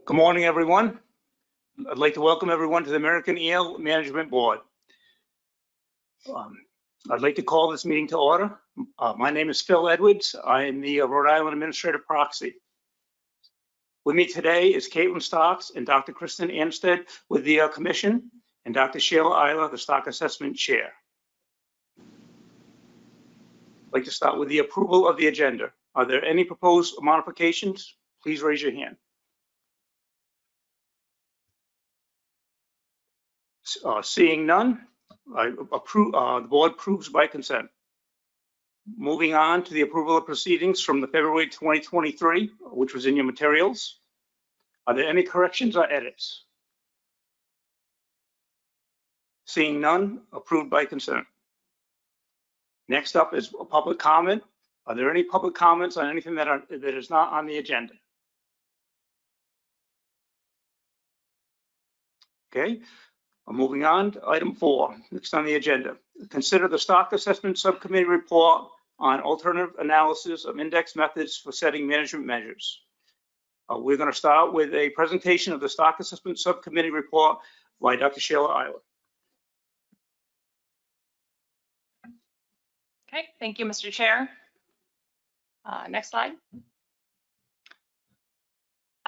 Good morning, everyone. I'd like to welcome everyone to the American Eel Management Board. I'd like to call this meeting to order. My name is Phil Edwards. I am the Rhode Island Administrative Proxy. With me today is Caitlin Stocks and Dr. Kristen Anstead with the Commission, and Dr. Sheila Isla, the Stock Assessment Chair. I'd like to start with the approval of the agenda. Are there any proposed modifications? Please raise your hand. Seeing none, the board approves by consent. Moving on to the approval of proceedings from the February 2023, which was in your materials. Are there any corrections or edits? Seeing none, approved by consent. Next up is a public comment. Are there any public comments on anything that is not on the agenda? Okay. Moving on to item 4, next on the agenda. Consider the Stock Assessment Subcommittee report on alternative analysis of index methods for setting management measures. We're going to start with a presentation of the Stock Assessment Subcommittee report by Dr. Sheila Isla. Okay, thank you, Mr. Chair. Next slide.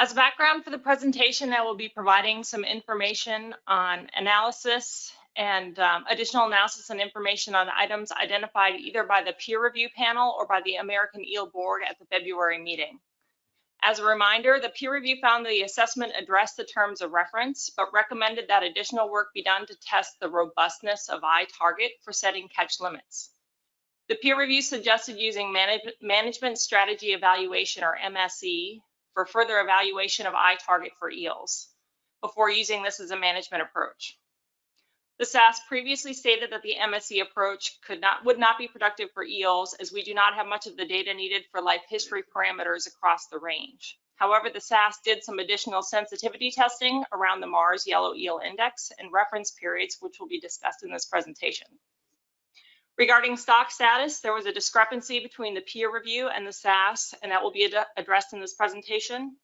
As background for the presentation, I will be providing some information on analysis and additional analysis and information on items identified either by the peer review panel or by the American Eel Board at the February meeting. As a reminder, the peer review found the assessment addressed the terms of reference, but recommended that additional work be done to test the robustness of iTarget for setting catch limits. The peer review suggested using Management Strategy Evaluation, or MSE, for further evaluation of iTarget for eels before using this as a management approach. The SAS previously stated that the MSE approach would not be productive for eels, as we do not have much of the data needed for life history parameters across the range. However, the SAS did some additional sensitivity testing around the Mars Yellow Eel Index and reference periods, which will be discussed in this presentation. Regarding stock status, there was a discrepancy between the peer review and the SAS, and that will be addressed in this presentation.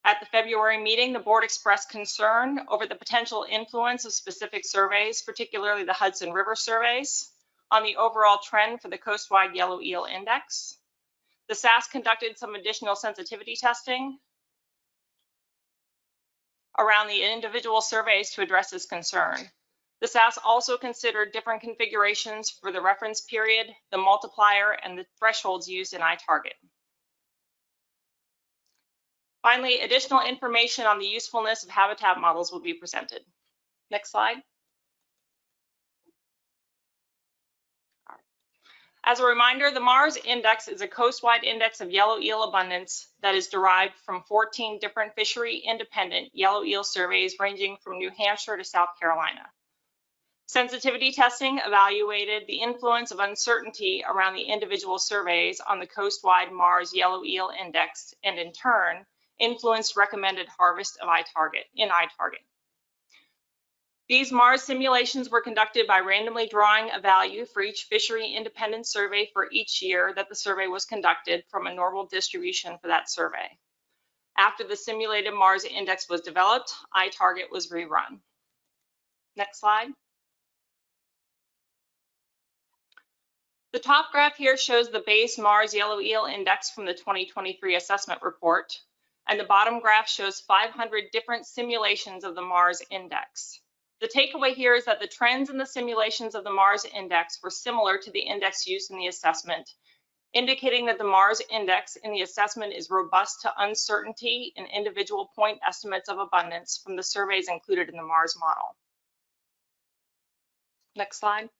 At the February meeting, the board expressed concern over the potential influence of specific surveys, particularly the Hudson River surveys, on the overall trend for the coastwide yellow eel index. The SAS conducted some additional sensitivity testing around the individual surveys to address this concern. The SAS also considered different configurations for the reference period, the multiplier, and the thresholds used in iTarget. Finally, additional information on the usefulness of habitat models will be presented. Next slide. As a reminder, the Mars Index is a coastwide index of yellow eel abundance that is derived from 14 different fishery-independent yellow eel surveys ranging from New Hampshire to South Carolina. Sensitivity testing evaluated the influence of uncertainty around the individual surveys on the coastwide Mars Yellow Eel Index, and in turn, influenced recommended harvest of iTarget. These Mars simulations were conducted by randomly drawing a value for each fishery independent survey for each year that the survey was conducted from a normal distribution for that survey. After the simulated Mars Index was developed, iTarget was rerun. Next slide. The top graph here shows the base Mars Yellow Eel Index from the 2023 assessment report, and the bottom graph shows 500 different simulations of the Mars Index. The takeaway here is that the trends in the simulations of the Mars Index were similar to the index used in the assessment, indicating that the Mars Index in the assessment is robust to uncertainty in individual point estimates of abundance from the surveys included in the Mars model. Next slide.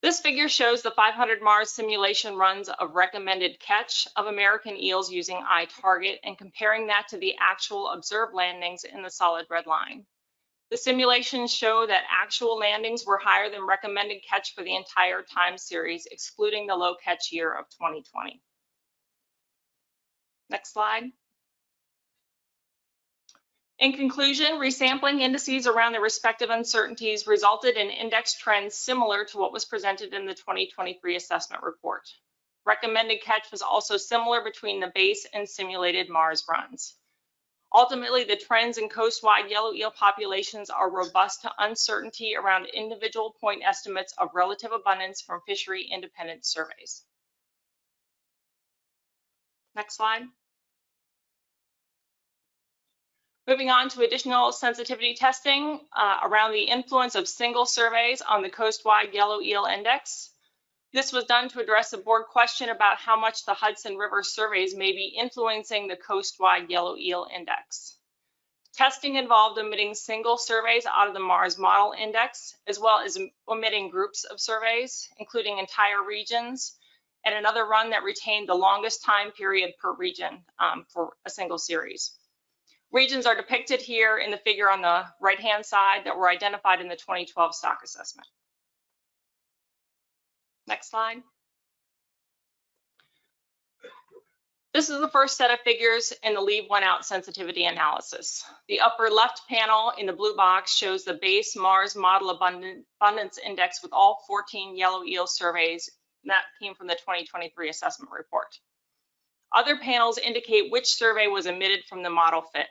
This figure shows the 500 Mars simulation runs of recommended catch of American eels using iTarget and comparing that to the actual observed landings in the solid red line. The simulations show that actual landings were higher than recommended catch for the entire time series, excluding the low catch year of 2020. Next slide. In conclusion, resampling indices around the respective uncertainties resulted in index trends similar to what was presented in the 2023 assessment report. Recommended catch was also similar between the base and simulated Mars runs. Ultimately, the trends in coastwide yellow eel populations are robust to uncertainty around individual point estimates of relative abundance from fishery independent surveys. Next slide. Moving on to additional sensitivity testing around the influence of single surveys on the coastwide yellow eel index. This was done to address a board question about how much the Hudson River surveys may be influencing the coastwide yellow eel index. Testing involved omitting single surveys out of the Mars model index, as well as omitting groups of surveys, including entire regions, and another run that retained the longest time period per region for a single series. Regions are depicted here in the figure on the right-hand side that were identified in the 2012 stock assessment. Next slide. This is the first set of figures in the leave one out sensitivity analysis. The upper left panel in the blue box shows the base Mars model abundance index with all 14 yellow eel surveys. That came from the 2023 assessment report. Other panels indicate which survey was omitted from the model fit.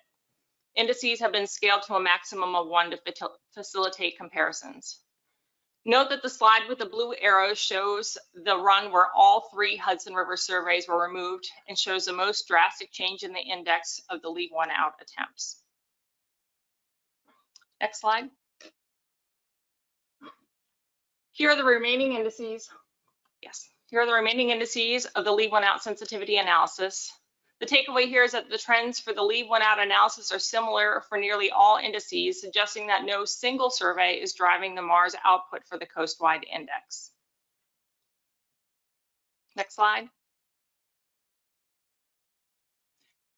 Indices have been scaled to a maximum of 1 to facilitate comparisons. Note that the slide with the blue arrow shows the run where all 3 Hudson River surveys were removed and shows the most drastic change in the index of the leave one out attempts. Next slide. Here are the remaining indices. Yes, here are the remaining indices of the leave one out sensitivity analysis. The takeaway here is that the trends for the leave one out analysis are similar for nearly all indices, suggesting that no single survey is driving the Mars output for the coastwide index. Next slide.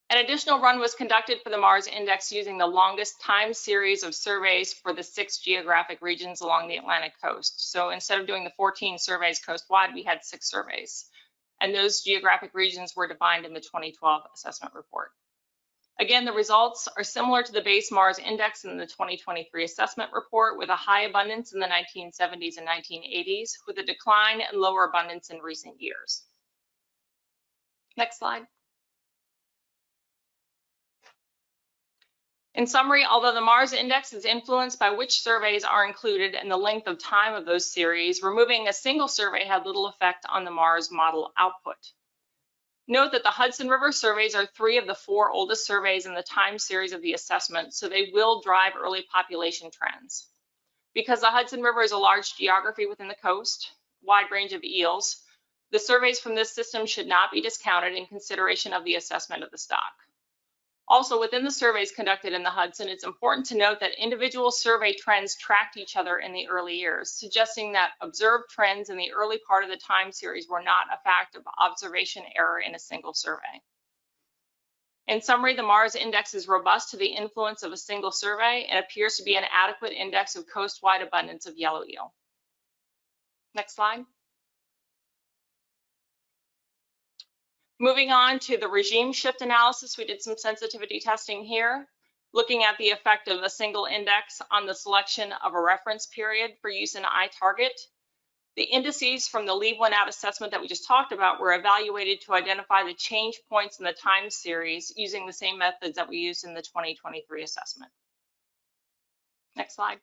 An additional run was conducted for the Mars index using the longest time series of surveys for the 6 geographic regions along the Atlantic coast. So instead of doing the 14 surveys coastwide, we had 6 surveys. And those geographic regions were defined in the 2012 assessment report. Again, the results are similar to the base Mars index in the 2023 assessment report, with a high abundance in the 1970s and 1980s, with a decline and lower abundance in recent years. Next slide. In summary, although the Mars index is influenced by which surveys are included and the length of time of those series, removing a single survey had little effect on the Mars model output. Note that the Hudson River surveys are 3 of the 4 oldest surveys in the time series of the assessment, so they will drive early population trends. Because the Hudson River is a large geography within the coast, wide range of eels, the surveys from this system should not be discounted in consideration of the assessment of the stock. Also, within the surveys conducted in the Hudson, it's important to note that individual survey trends tracked each other in the early years, suggesting that observed trends in the early part of the time series were not a fact of observation error in a single survey. In summary, the Mars index is robust to the influence of a single survey and appears to be an adequate index of coastwide abundance of yellow eel. Next slide. Moving on to the regime shift analysis, we did some sensitivity testing here, looking at the effect of a single index on the selection of a reference period for use in iTarget. The indices from the leave one out assessment that we just talked about were evaluated to identify the change points in the time series using the same methods that we used in the 2023 assessment. Next slide.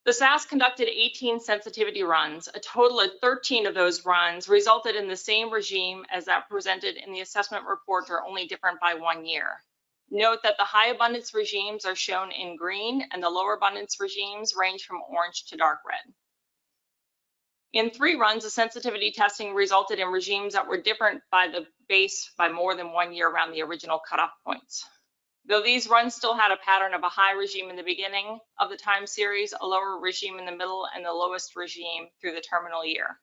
The SAS conducted 18 sensitivity runs. A total of 13 of those runs resulted in the same regime as that presented in the assessment report, or only different by 1 year. Note that the high abundance regimes are shown in green and the lower abundance regimes range from orange to dark red. In 3 runs, the sensitivity testing resulted in regimes that were different by the base by more than 1 year around the original cutoff points. Though these runs still had a pattern of a high regime in the beginning of the time series, a lower regime in the middle, and the lowest regime through the terminal year.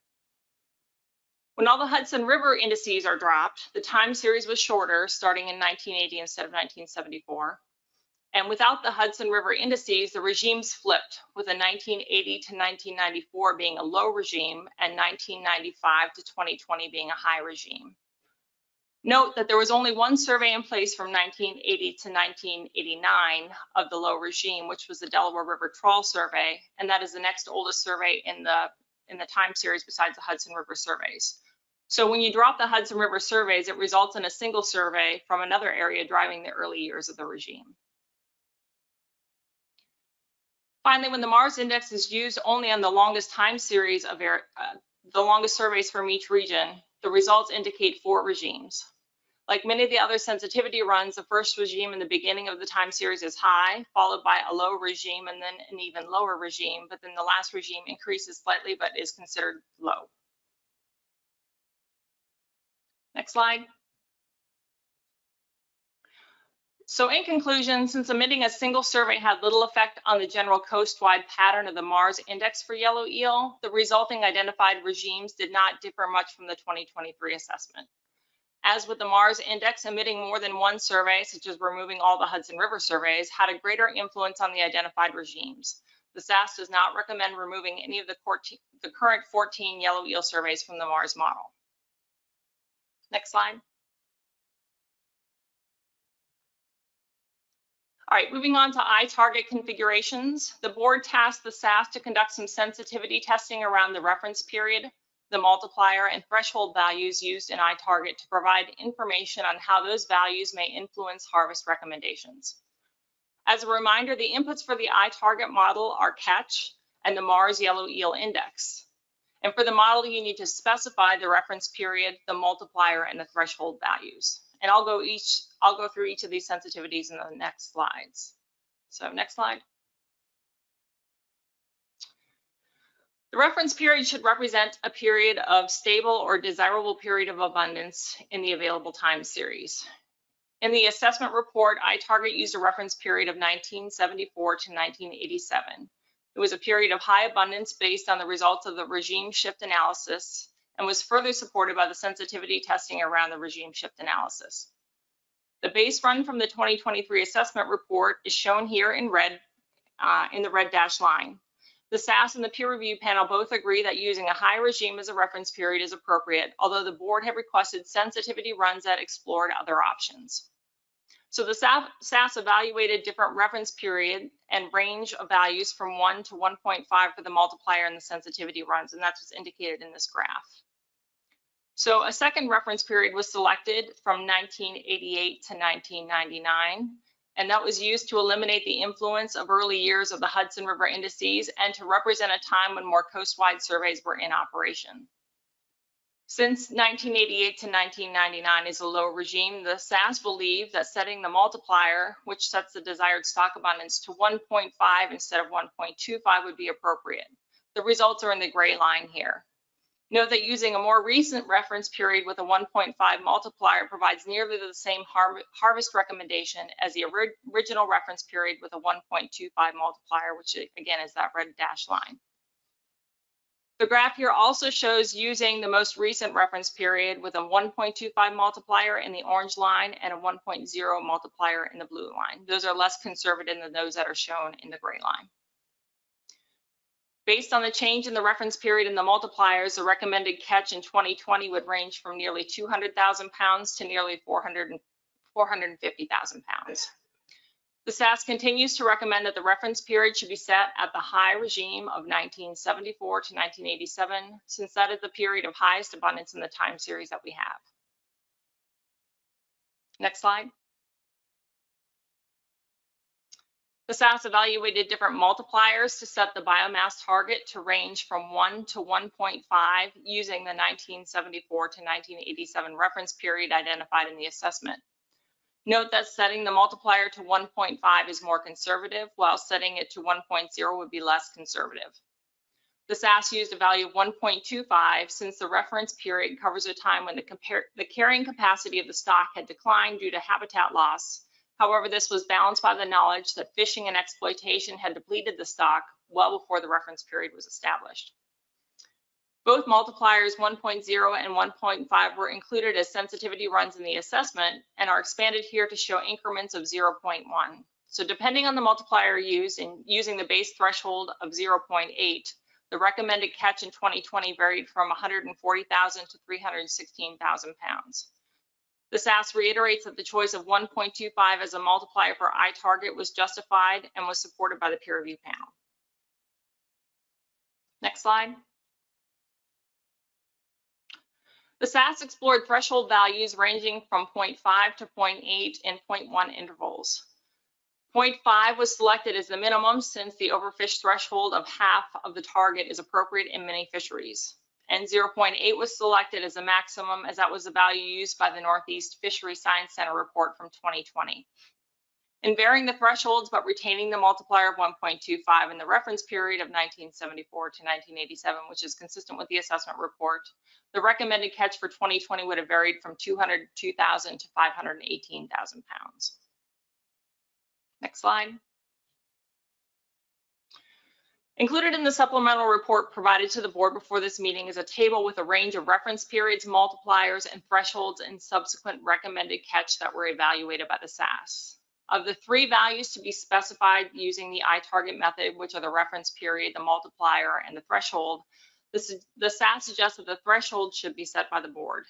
When all the Hudson River indices are dropped, the time series was shorter, starting in 1980 instead of 1974. And without the Hudson River indices, the regimes flipped, with a 1980 to 1994 being a low regime and 1995 to 2020 being a high regime. Note that there was only 1 survey in place from 1980 to 1989 of the low regime, which was the Delaware River Trawl Survey, and that is the next oldest survey in the in the time series besides the Hudson River surveys. So when you drop the Hudson River surveys, it results in a single survey from another area driving the early years of the regime. Finally, when the Mars index is used only on the longest time series of the longest surveys from each region, the results indicate 4 regimes. Like many of the other sensitivity runs, the first regime in the beginning of the time series is high, followed by a low regime and then an even lower regime, but then the last regime increases slightly but is considered low. Next slide. So in conclusion, since emitting a single survey had little effect on the general coast-wide pattern of the Mars index for yellow eel, the resulting identified regimes did not differ much from the 2023 assessment. As with the Mars index, emitting more than one survey, such as removing all the Hudson River surveys, had a greater influence on the identified regimes. The SAS does not recommend removing any of the current 14 yellow eel surveys from the Mars model. Next slide. All right, moving on to iTarget configurations. The board tasked the SAS to conduct some sensitivity testing around the reference period, the multiplier, and threshold values used in iTarget to provide information on how those values may influence harvest recommendations. As a reminder, the inputs for the iTarget model are catch and the Mars yellow eel index. And for the model, you need to specify the reference period, the multiplier, and the threshold values. And I'll go through each of these sensitivities in the next slides. So next slide. The reference period should represent a period of stable or desirable period of abundance in the available time series. In the assessment report, iTarget used a reference period of 1974 to 1987. It was a period of high abundance based on the results of the regime shift analysis and was further supported by the sensitivity testing around the regime shift analysis. The base run from the 2023 assessment report is shown here in red, in the red dashed line. The SAS and the peer review panel both agree that using a high regime as a reference period is appropriate, although the board had requested sensitivity runs that explored other options. So the SAS evaluated different reference period and range of values from 1 to 1.5 for the multiplier and the sensitivity runs, and that's what's indicated in this graph. So a second reference period was selected from 1988 to 1999, and that was used to eliminate the influence of early years of the Hudson River indices and to represent a time when more coast-wide surveys were in operation. Since 1988 to 1999 is a low regime, the SAS believed that setting the multiplier, which sets the desired stock abundance, to 1.5 instead of 1.25 would be appropriate. The results are in the gray line here. Note that using a more recent reference period with a 1.5 multiplier provides nearly the same harvest recommendation as the original reference period with a 1.25 multiplier, which again is that red dashed line. The graph here also shows using the most recent reference period with a 1.25 multiplier in the orange line and a 1.0 multiplier in the blue line. Those are less conservative than those that are shown in the gray line. Based on the change in the reference period and the multipliers, the recommended catch in 2020 would range from nearly 200,000 pounds to nearly 450,000 pounds. The SAS continues to recommend that the reference period should be set at the high regime of 1974 to 1987, since that is the period of highest abundance in the time series that we have. Next slide. The SAS evaluated different multipliers to set the biomass target to range from 1 to 1.5 using the 1974 to 1987 reference period identified in the assessment. Note that setting the multiplier to 1.5 is more conservative, while setting it to 1.0 would be less conservative. The SAS used a value of 1.25 since the reference period covers a time when the carrying capacity of the stock had declined due to habitat loss. However, this was balanced by the knowledge that fishing and exploitation had depleted the stock well before the reference period was established. Both multipliers 1.0 and 1.5 were included as sensitivity runs in the assessment and are expanded here to show increments of 0.1. So depending on the multiplier used and using the base threshold of 0.8, the recommended catch in 2020 varied from 140,000 to 316,000 pounds. The SAS reiterates that the choice of 1.25 as a multiplier for iTarget was justified and was supported by the peer review panel. Next slide. The SAS explored threshold values ranging from 0.5 to 0.8 and 0.1 intervals. 0.5 was selected as the minimum since the overfish threshold of half of the target is appropriate in many fisheries. And 0.8 was selected as the maximum, as that was the value used by the Northeast Fishery Science Center report from 2020. In varying the thresholds but retaining the multiplier of 1.25 in the reference period of 1974 to 1987, which is consistent with the assessment report, the recommended catch for 2020 would have varied from 202,000 to 518,000 pounds. Next slide. Included in the supplemental report provided to the board before this meeting is a table with a range of reference periods, multipliers, and thresholds and subsequent recommended catch that were evaluated by the SAS. Of the 3 values to be specified using the iTarget method, which are the reference period, the multiplier, and the threshold, the SAS suggests that the threshold should be set by the board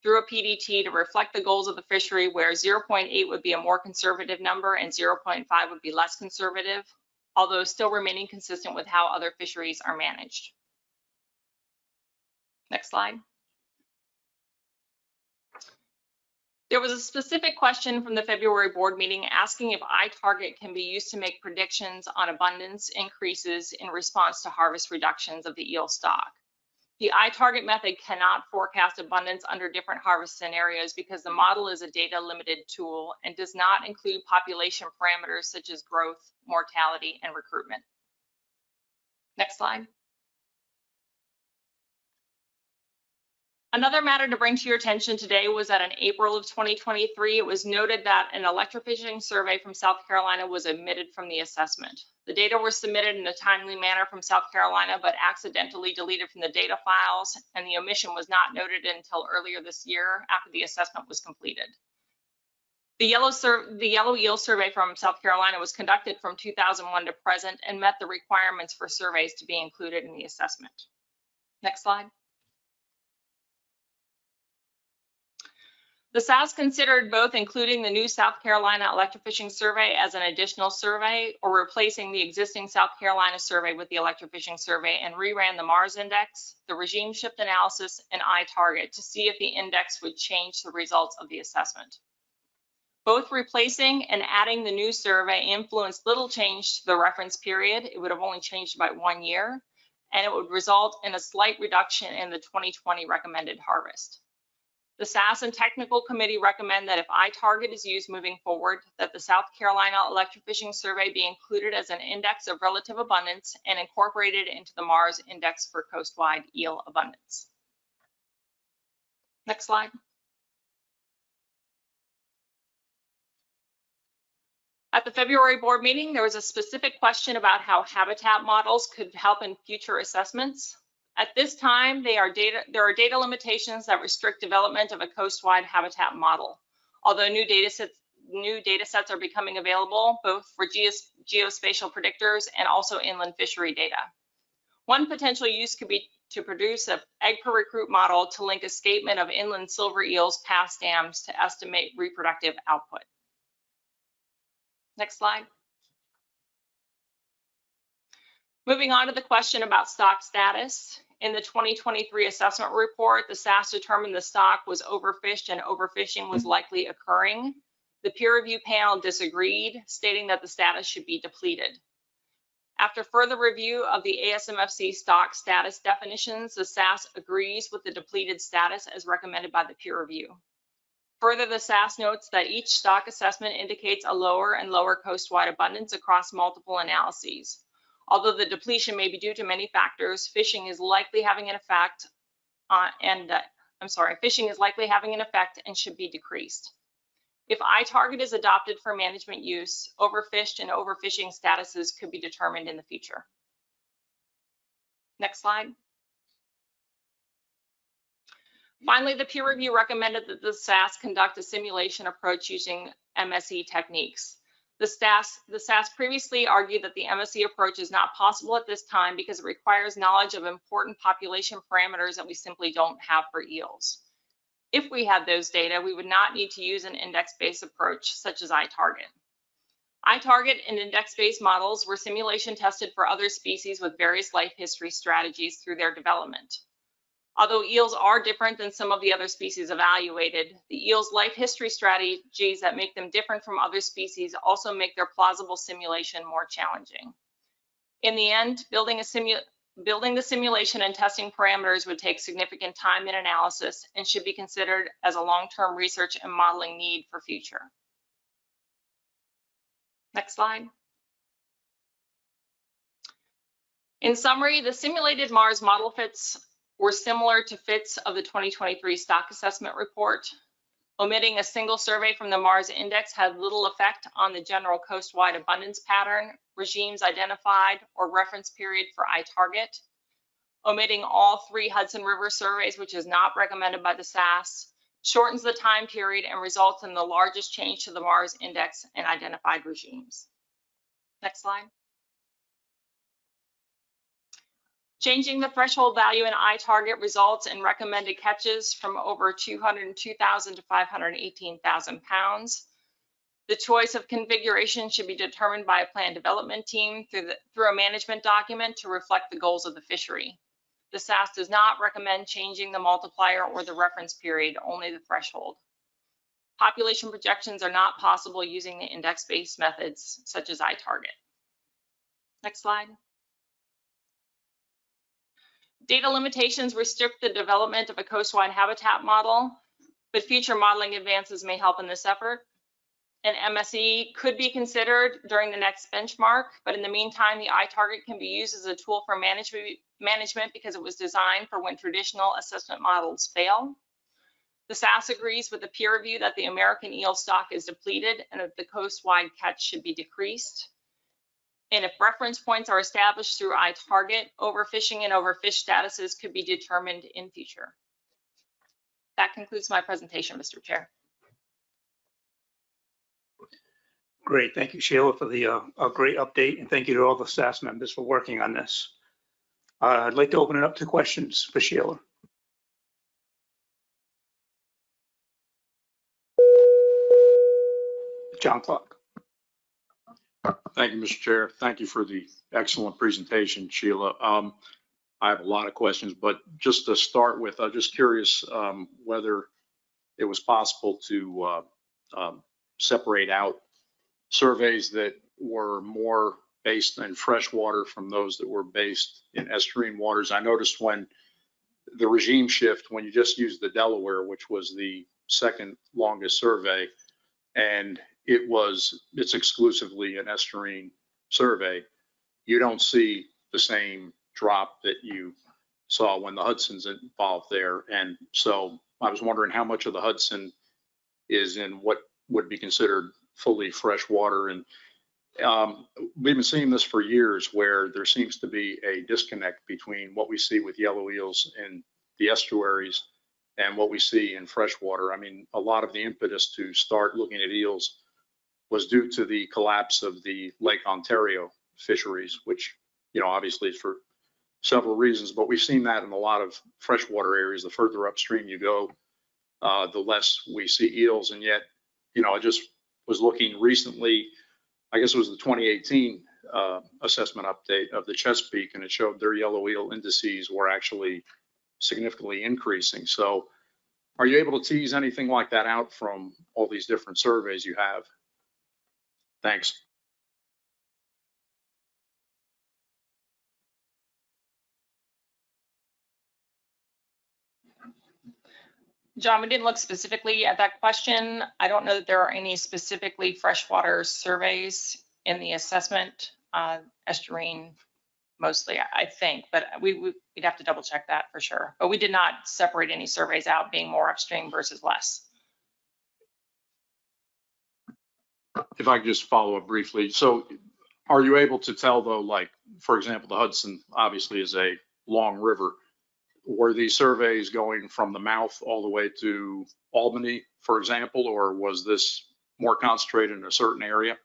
through a PDT to reflect the goals of the fishery, where 0.8 would be a more conservative number and 0.5 would be less conservative, although still remaining consistent with how other fisheries are managed. Next slide. There was a specific question from the February board meeting asking if iTarget can be used to make predictions on abundance increases in response to harvest reductions of the eel stock. The iTarget method cannot forecast abundance under different harvest scenarios because the model is a data-limited tool and does not include population parameters such as growth, mortality, and recruitment. Next slide. Another matter to bring to your attention today was that in April of 2023, it was noted that an electrofishing survey from South Carolina was omitted from the assessment. The data were submitted in a timely manner from South Carolina, but accidentally deleted from the data files, and the omission was not noted until earlier this year after the assessment was completed. The yellow eel survey from South Carolina was conducted from 2001 to present and met the requirements for surveys to be included in the assessment. Next slide. The SAS considered both including the new South Carolina electrofishing survey as an additional survey or replacing the existing South Carolina survey with the electrofishing survey and reran the Mars index, the regime shift analysis, and iTarget to see if the index would change the results of the assessment. Both replacing and adding the new survey influenced little change to the reference period. It would have only changed by 1 year, and it would result in a slight reduction in the 2020 recommended harvest. The SAS and technical committee recommend that if iTarget is used moving forward, that the South Carolina electrofishing survey be included as an index of relative abundance and incorporated into the Mars index for coastwide eel abundance. Next slide. At the February board meeting, there was a specific question about how habitat models could help in future assessments. At this time, there are data limitations that restrict development of a coastwide habitat model, although new data sets are becoming available, both for geospatial predictors and also inland fishery data. One potential use could be to produce an egg per recruit model to link escapement of inland silver eels past dams to estimate reproductive output. Next slide. Moving on to the question about stock status. In the 2023 assessment report, the SAS determined the stock was overfished and overfishing was likely occurring. The peer review panel disagreed, stating that the status should be depleted. After further review of the ASMFC stock status definitions, the SAS agrees with the depleted status as recommended by the peer review. Further, the SAS notes that each stock assessment indicates a lower and lower coastwide abundance across multiple analyses. Although the depletion may be due to many factors, fishing is likely having an effect and should be decreased. If iTarget is adopted for management use, overfished and overfishing statuses could be determined in the future. Next slide. Finally, the peer review recommended that the SAS conduct a simulation approach using MSE techniques. The SAS previously argued that the MSE approach is not possible at this time because it requires knowledge of important population parameters that we simply don't have for eels. If we had those data, we would not need to use an index-based approach such as iTarget. iTarget and index-based models were simulation tested for other species with various life history strategies through their development. Although eels are different than some of the other species evaluated, the eel's life history strategies that make them different from other species also make their plausible simulation more challenging. In the end, building the simulation and testing parameters would take significant time and analysis and should be considered as a long-term research and modeling need for future. Next slide. In summary, the simulated Mars model fits were similar to fits of the 2023 stock assessment report. Omitting a single survey from the Mars index had little effect on the general coastwide abundance pattern, regimes identified, or reference period for iTarget. Omitting all 3 Hudson River surveys, which is not recommended by the SAS, shortens the time period and results in the largest change to the Mars index and identified regimes. Next slide. Changing the threshold value in iTarget results in recommended catches from over 202,000 to 518,000 pounds. The choice of configuration should be determined by a plan development team through a management document to reflect the goals of the fishery. The SAS does not recommend changing the multiplier or the reference period, only the threshold. Population projections are not possible using the index-based methods such as iTarget. Next slide. Data limitations restrict the development of a coastwide habitat model, but future modeling advances may help in this effort. An MSE could be considered during the next benchmark, but in the meantime, the iTarget can be used as a tool for management because it was designed for when traditional assessment models fail. The SAS agrees with the peer review that the American eel stock is depleted and that the coastwide catch should be decreased. And if reference points are established through iTarget, overfishing and overfish statuses could be determined in future. That concludes my presentation, Mr. Chair. Great, thank you, Sheila, for the great update, and thank you to all the SAS members for working on this. I'd like to open it up to questions for Sheila. John Clark. Thank you, Mr. Chair. Thank you for the excellent presentation, Sheila. I have a lot of questions, but just to start with, I'm just curious whether it was possible to separate out surveys that were more based in freshwater from those that were based in estuarine waters. I noticed when the regime shift, when you just used the Delaware, which was the second longest survey, and it's exclusively an estuarine survey, you don't see the same drop that you saw when the Hudson's involved there. And so I was wondering how much of the Hudson is in what would be considered fully fresh water. And we've been seeing this for years, where there seems to be a disconnect between what we see with yellow eels in the estuaries and what we see in freshwater. I mean, a lot of the impetus to start looking at eels was due to the collapse of the Lake Ontario fisheries, which, obviously is for several reasons, but we've seen that in a lot of freshwater areas. The further upstream you go, the less we see eels. And yet, I just was looking recently, I guess it was the 2018 assessment update of the Chesapeake, and it showed their yellow eel indices were actually significantly increasing. So are you able to tease anything like that out from all these different surveys you have? Thanks. John, we didn't look specifically at that question. I don't know that there are any specifically freshwater surveys in the assessment, estuarine mostly, I think, but we'd have to double check that for sure. But we did not separate any surveys out being more upstream versus less. If I could just follow up briefly. So are you able to tell though, like, for example, the Hudson obviously is a long river. Were these surveys going from the mouth all the way to Albany, for example, or was this more concentrated in a certain area?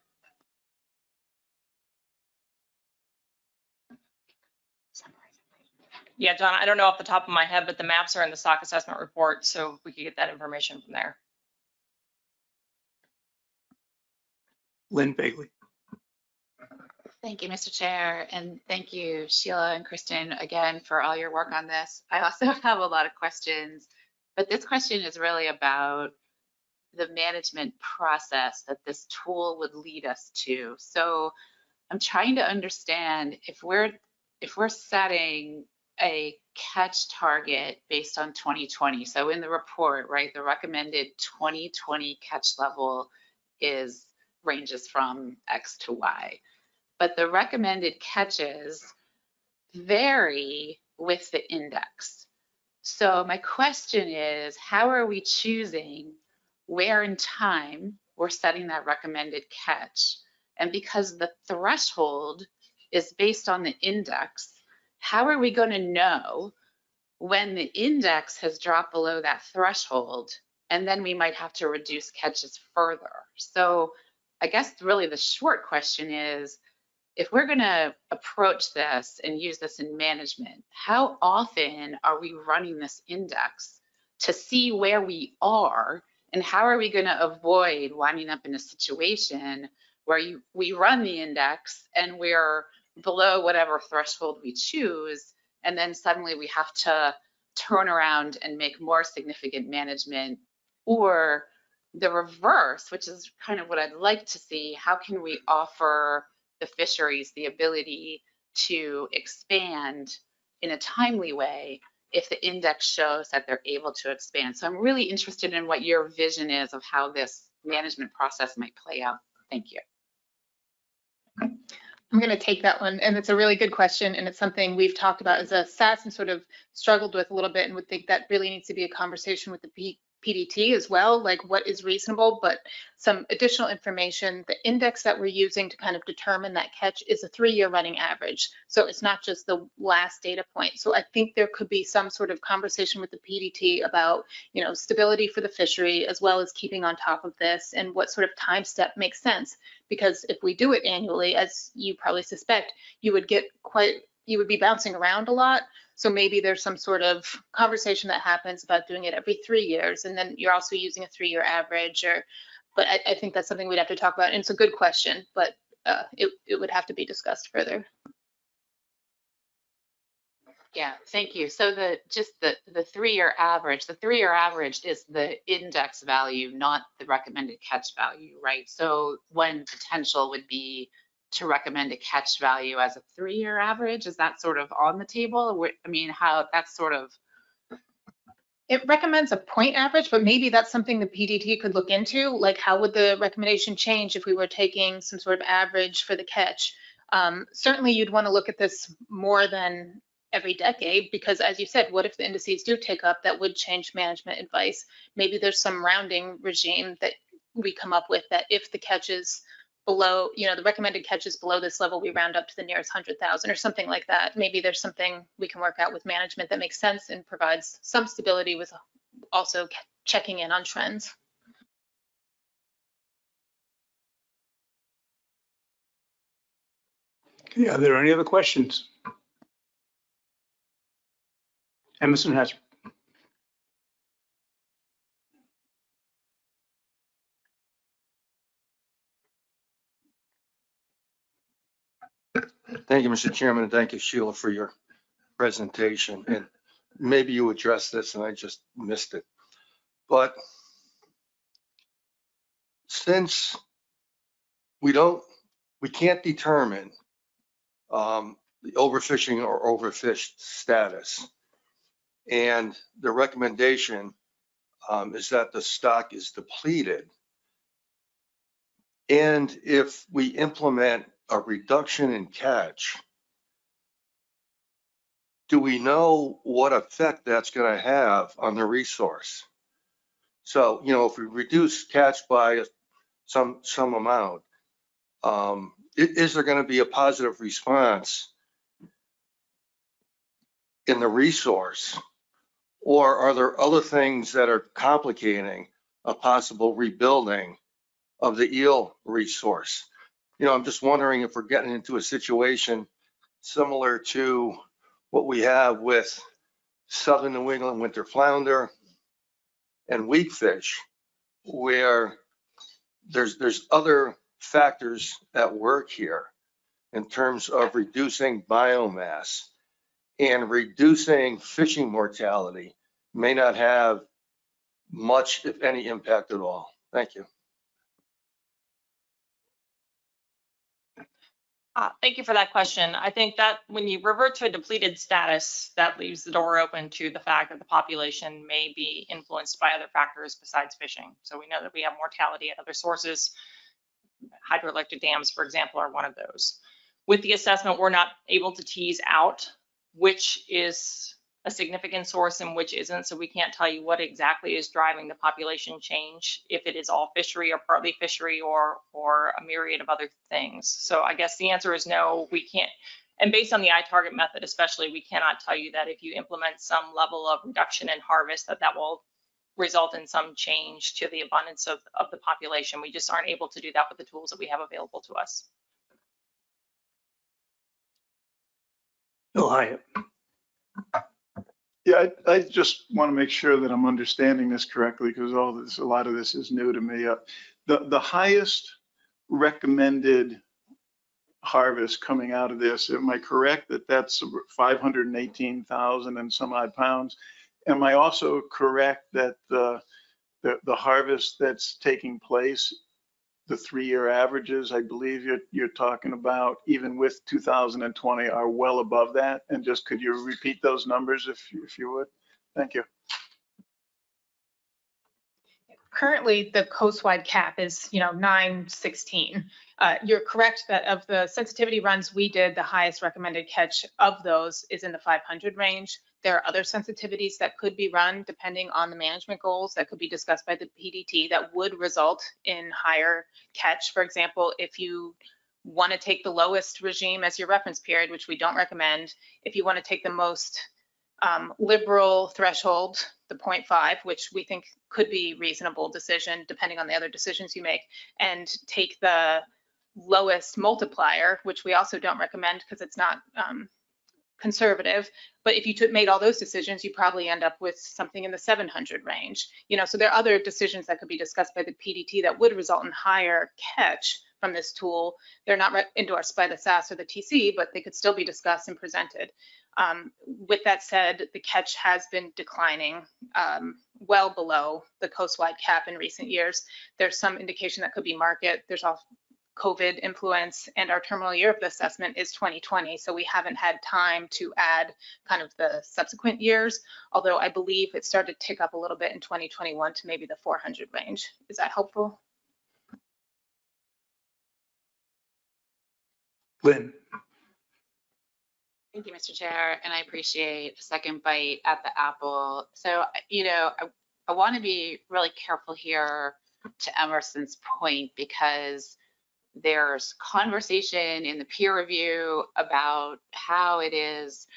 Yeah, John, I don't know off the top of my head, but the maps are in the stock assessment report, so we could get that information from there. Lynn Bagley. Thank you, Mr. Chair, and thank you, Sheila and Kristen, again, for all your work on this. I also have a lot of questions, but this question is really about the management process that this tool would lead us to. So I'm trying to understand if we're setting a catch target based on 2020. So in the report, right, the recommended 2020 catch level ranges from X to Y. But the recommended catches vary with the index. So my question is, how are we choosing where in time we're setting that recommended catch? And because the threshold is based on the index, how are we going to know when the index has dropped below that threshold? And then we might have to reduce catches further. So I guess really the short question is, if we're going to approach this and use this in management, how often are we running this index to see where we are, and how are we going to avoid winding up in a situation where we run the index and we're below whatever threshold we choose, and then suddenly we have to turn around and make more significant management, or the reverse, which is kind of what I'd like to see. How can we offer the fisheries the ability to expand in a timely way if the index shows that they're able to expand? So I'm really interested in what your vision is of how this management process might play out. Thank you. I'm going to take that one, and it's a really good question, and it's something we've talked about as a SAS and sort of struggled with a little bit, and would think that really needs to be a conversation with the PDT as well, like what is reasonable, but some additional information. The index that we're using to kind of determine that catch is a 3-year running average. So it's not just the last data point. So I think there could be some sort of conversation with the PDT about, you know, stability for the fishery, as well as keeping on top of this and what sort of time step makes sense. Because if we do it annually, as you probably suspect, you would be bouncing around a lot. So maybe there's some sort of conversation that happens about doing it every 3 years, and then you're also using a 3-year average. But I think that's something we'd have to talk about. And it's a good question, but it would have to be discussed further. Yeah, thank you. So the 3-year average, the 3-year average is the index value, not the recommended catch value, right? So one potential would be to recommend a catch value as a 3-year average. Is that sort of on the table? I mean, how that's sort of. It recommends a point average, but maybe that's something the PDT could look into. Like, how would the recommendation change if we were taking some sort of average for the catch? Certainly, you'd want to look at this more than every decade, because as you said, what if the indices do take up? That would change management advice. Maybe there's some rounding regime that we come up with, that if the catch is below, you know, the recommended catch is below this level, we round up to the nearest 100,000 or something like that. Maybe there's something we can work out with management that makes sense and provides some stability with also checking in on trends. Okay, are there any other questions? Emerson has. Thank you, Mr. Chairman, and thank you, Sheila, for your presentation. And maybe you addressed this and I just missed it. But since we can't determine the overfishing or overfished status, and the recommendation is that the stock is depleted, and if we implement a reduction in catch, do we know what effect that's going to have on the resource? So, you know, if we reduce catch by some amount, is there going to be a positive response in the resource, or are there other things that are complicating a possible rebuilding of the eel resource? You know, I'm just wondering if we're getting into a situation similar to what we have with southern New England winter flounder and weakfish, where there's other factors at work here. in terms of reducing biomass and reducing fishing mortality may not have much, if any, impact at all? Thank you. Thank you for that question. I think that when you revert to a depleted status, that leaves the door open to the fact that the population may be influenced by other factors besides fishing. So we know that we have mortality at other sources. Hydroelectric dams, for example, are one of those. With the assessment, we're not able to tease out which is a significant source and which isn't. So we can't tell you what exactly is driving the population change, if it is all fishery or partly fishery or a myriad of other things. So I guess the answer is no, we can't. And based on the iTarget method, especially, we cannot tell you that if you implement some level of reduction in harvest, that will result in some change to the abundance of the population. We just aren't able to do that with the tools that we have available to us. Bill Hyatt. Yeah, I just want to make sure that I'm understanding this correctly, because a lot of this is new to me. The highest recommended harvest coming out of this, am I correct that that's 518,000 and some odd pounds? Am I also correct that the harvest that's taking place, the 3-year averages, I believe you're talking about, even with 2020, are well above that? And just could you repeat those numbers if you would? Thank you. Currently, the coast-wide cap is, 916. You're correct that of the sensitivity runs we did, the highest recommended catch of those is in the 500 range. There are other sensitivities that could be run depending on the management goals that could be discussed by the PDT that would result in higher catch. For example, if you want to take the lowest regime as your reference period, which we don't recommend, if you want to take the most liberal threshold, the 0.5, which we think could be reasonable decision depending on the other decisions you make, and take the lowest multiplier, which we also don't recommend because it's not conservative. But if you made all those decisions, you probably end up with something in the 700 range. So there are other decisions that could be discussed by the PDT that would result in higher catch from this tool. They're not endorsed by the SAS or the TC, but they could still be discussed and presented. With that said, the catch has been declining well below the coast-wide cap in recent years. There's some indication that could be market. There's also COVID influence, and our terminal year of the assessment is 2020, so we haven't had time to add kind of the subsequent years, although I believe it started to tick up a little bit in 2021 to maybe the 400 range. Is that helpful? Lynn. Thank you, Mr. Chair, and I appreciate a second bite at the apple. So, I want to be really careful here to Emerson's point, because there's conversation in the peer review about how it is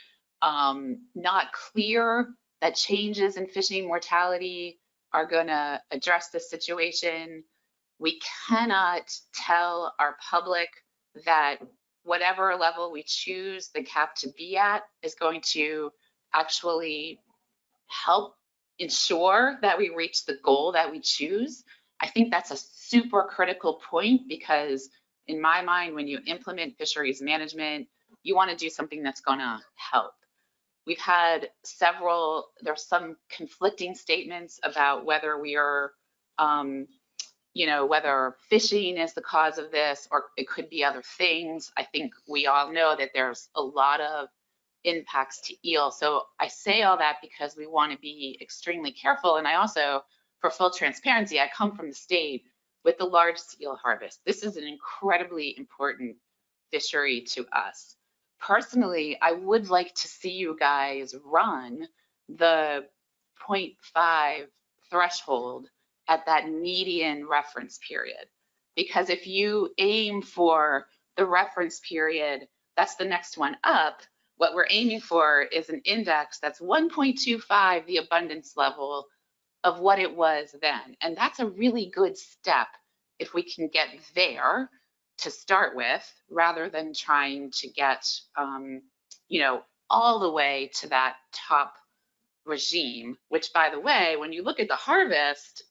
not clear that changes in fishing mortality are going to address this situation. We cannot tell our public that whatever level we choose the cap to be at is going to actually help ensure that we reach the goal that we choose. I think that's a super critical point, because in my mind, when you implement fisheries management, you want to do something that's going to help. We've had there's some conflicting statements about whether we are, whether fishing is the cause of this, or it could be other things. I think we all know that there's a lot of impacts to eel. So I say all that because we want to be extremely careful. And I also, for full transparency, I come from the state with the largest eel harvest. This is an incredibly important fishery to us. Personally, I would like to see you guys run the 0.5 threshold at that median reference period. Because if you aim for the reference period, that's the next one up. What we're aiming for is an index that's 1.25 the abundance level of what it was then. And that's a really good step if we can get there to start with, rather than trying to get, all the way to that top regime, which, by the way, when you look at the harvest,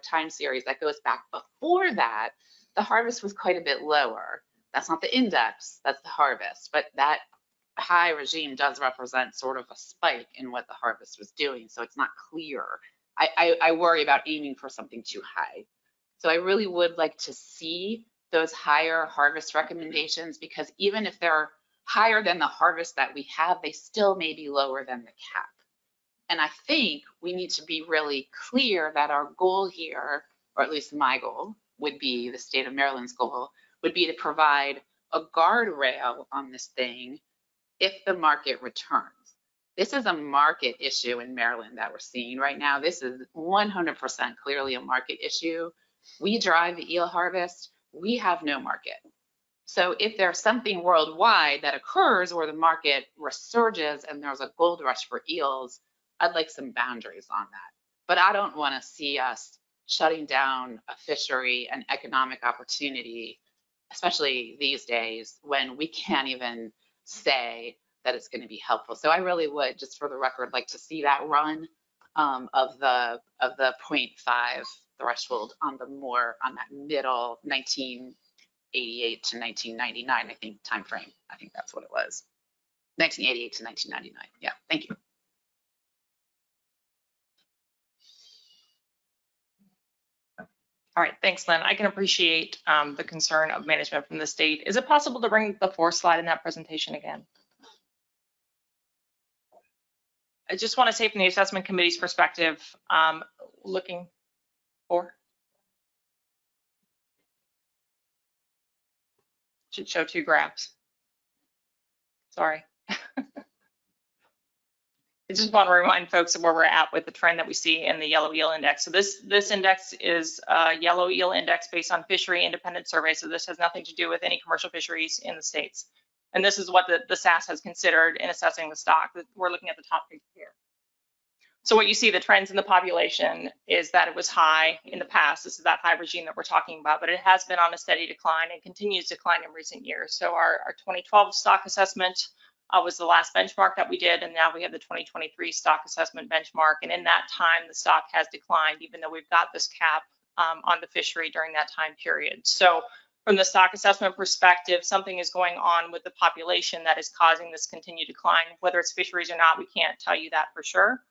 time series that goes back before that, the harvest was quite a bit lower. That's not the index, that's the harvest. But that high regime does represent sort of a spike in what the harvest was doing. So it's not clear. I worry about aiming for something too high. So I really would like to see those higher harvest recommendations, because even if they're higher than the harvest that we have, they still may be lower than the cap. And I think we need to be really clear that our goal here, or at least my goal, would be, the state of Maryland's goal, would be to provide a guardrail on this thing if the market returns. This is a market issue in Maryland that we're seeing right now. This is 100% clearly a market issue. We drive the eel harvest, we have no market. So if there's something worldwide that occurs where the market resurges and there's a gold rush for eels, I'd like some boundaries on that. But I don't want to see us shutting down a fishery and economic opportunity, especially these days when we can't even say that it's going to be helpful. So I really would, just for the record, like to see that run of the 0.5 threshold on that middle 1988 to 1999, I think, time frame. I think that's what it was. 1988 to 1999. Yeah, thank you. All right, thanks, Lynn. I can appreciate the concern of management from the state. Is it possible to bring the 4th slide in that presentation again? I just want to say from the assessment committee's perspective, looking for, should show 2 graphs. Sorry. I just want to remind folks of where we're at with the trend that we see in the yellow eel index. So this index is a yellow eel index based on fishery independent survey. So this has nothing to do with any commercial fisheries in the states. And this is what the SAS has considered in assessing the stock. We're looking at the top picture here. So what you see, the trends in the population, is that it was high in the past. This is that high regime that we're talking about, but it has been on a steady decline and continues to decline in recent years. So our 2012 stock assessment was the last benchmark that we did, and now we have the 2023 stock assessment benchmark. And in that time, the stock has declined, even though we've got this cap on the fishery during that time period. So from the stock assessment perspective, something is going on with the population that is causing this continued decline. Whether it's fisheries or not, we can't tell you that for sure.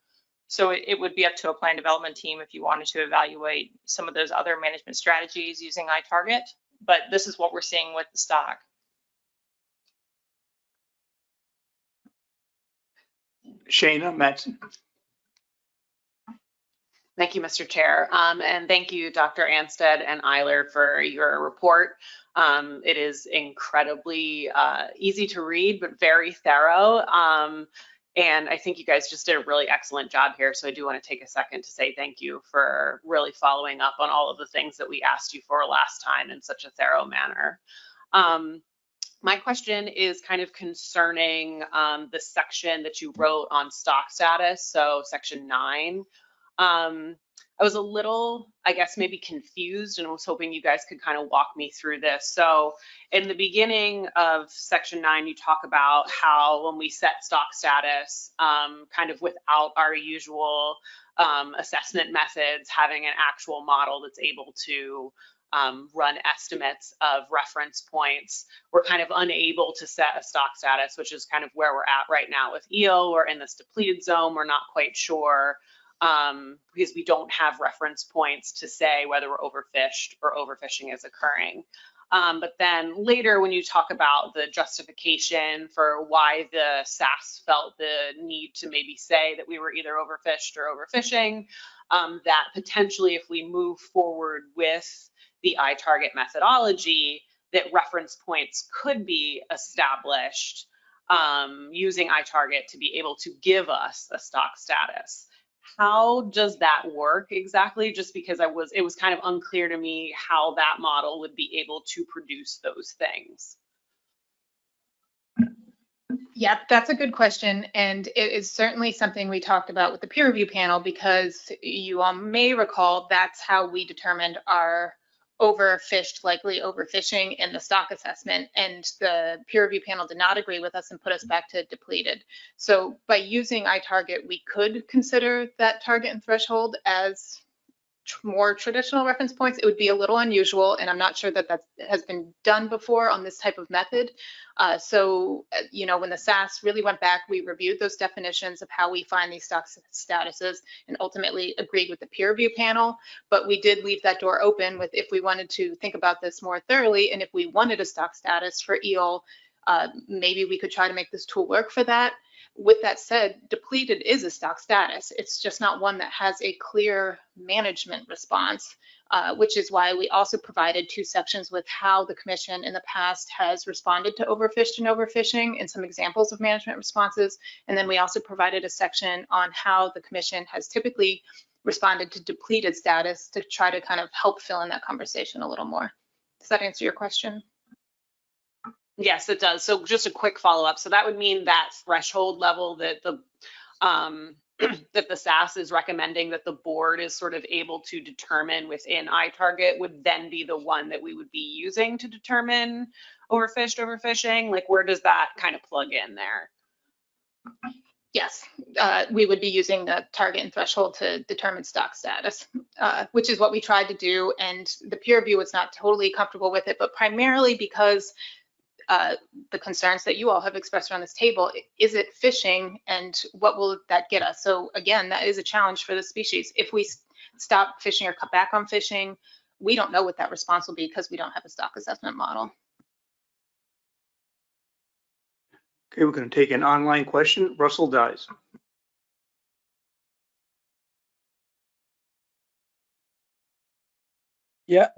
So it would be up to a plan development team if you wanted to evaluate some of those other management strategies using iTarget, but this is what we're seeing with the stock. Shana Madsen. Thank you, Mr. Chair. And thank you, Dr. Anstead and Eiler, for your report. It is incredibly easy to read, but very thorough. And I think you guys just did a really excellent job here. So I do want to take a second to say thank you for really following up on all of the things that we asked you for last time in such a thorough manner. My question is kind of concerning the section that you wrote on stock status, so section 9. I was a little, I guess, maybe confused, and I was hoping you guys could kind of walk me through this. So in the beginning of section 9, you talk about how when we set stock status, kind of without our usual assessment methods, having an actual model that's able to run estimates of reference points, we're kind of unable to set a stock status, which is kind of where we're at right now with eel. We're in this depleted zone. We're not quite sure because we don't have reference points to say whether we're overfished or overfishing is occurring. But then later, when you talk about the justification for why the SAS felt the need to maybe say that we were either overfished or overfishing, that potentially if we move forward with the iTarget methodology, that reference points could be established using iTarget to be able to give us a stock status. How does that work exactly? Just because it was kind of unclear to me how that model would be able to produce those things. Yeah, that's a good question. And it is certainly something we talked about with the peer review panel, because you all may recall that's how we determined our overfished, likely overfishing in the stock assessment, and the peer review panel did not agree with us and put us back to depleted. So by using iTarget, we could consider that target and threshold as more traditional reference points, it would be a little unusual, and I'm not sure that that has been done before on this type of method. You know, when the SAS really went back, we reviewed those definitions of how we find these stock statuses and ultimately agreed with the peer review panel. But we did leave that door open with if we wanted to think about this more thoroughly, and if we wanted a stock status for eel, maybe we could try to make this tool work for that. With that said, depleted is a stock status. It's just not one that has a clear management response, which is why we also provided 2 sections with how the commission in the past has responded to overfished and overfishing and some examples of management responses. And then we also provided a section on how the commission has typically responded to depleted status to try to kind of help fill in that conversation a little more. Does that answer your question? Yes, it does. So just a quick follow-up. So that would mean that threshold level that the that the SAS is recommending that the board is sort of able to determine within iTarget would then be the one that we would be using to determine overfishing. Like, where does that kind of plug in there? Yes, we would be using the target and threshold to determine stock status, which is what we tried to do. And the peer review was not totally comfortable with it, but primarily because the concerns that you all have expressed around this table. Is it fishing, and what will that get us? So again, that is a challenge for the species. If we stop fishing or cut back on fishing, we don't know what that response will be because we don't have a stock assessment model. Okay, we're going to take an online question. Russell Dyes. Yeah.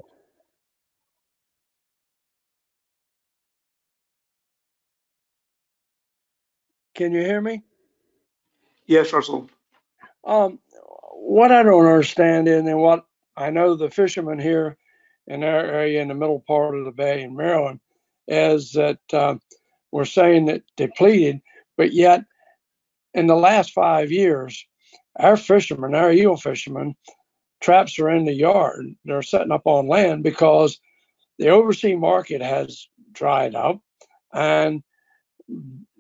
Can you hear me? Yes, Russell. What I don't understand is, and what I know the fishermen here in our area in the middle part of the bay in Maryland, is that we're saying that depleted, but yet in the last 5 years, our fishermen, our eel fishermen, traps are in the yard. They're setting up on land because the overseas market has dried up, and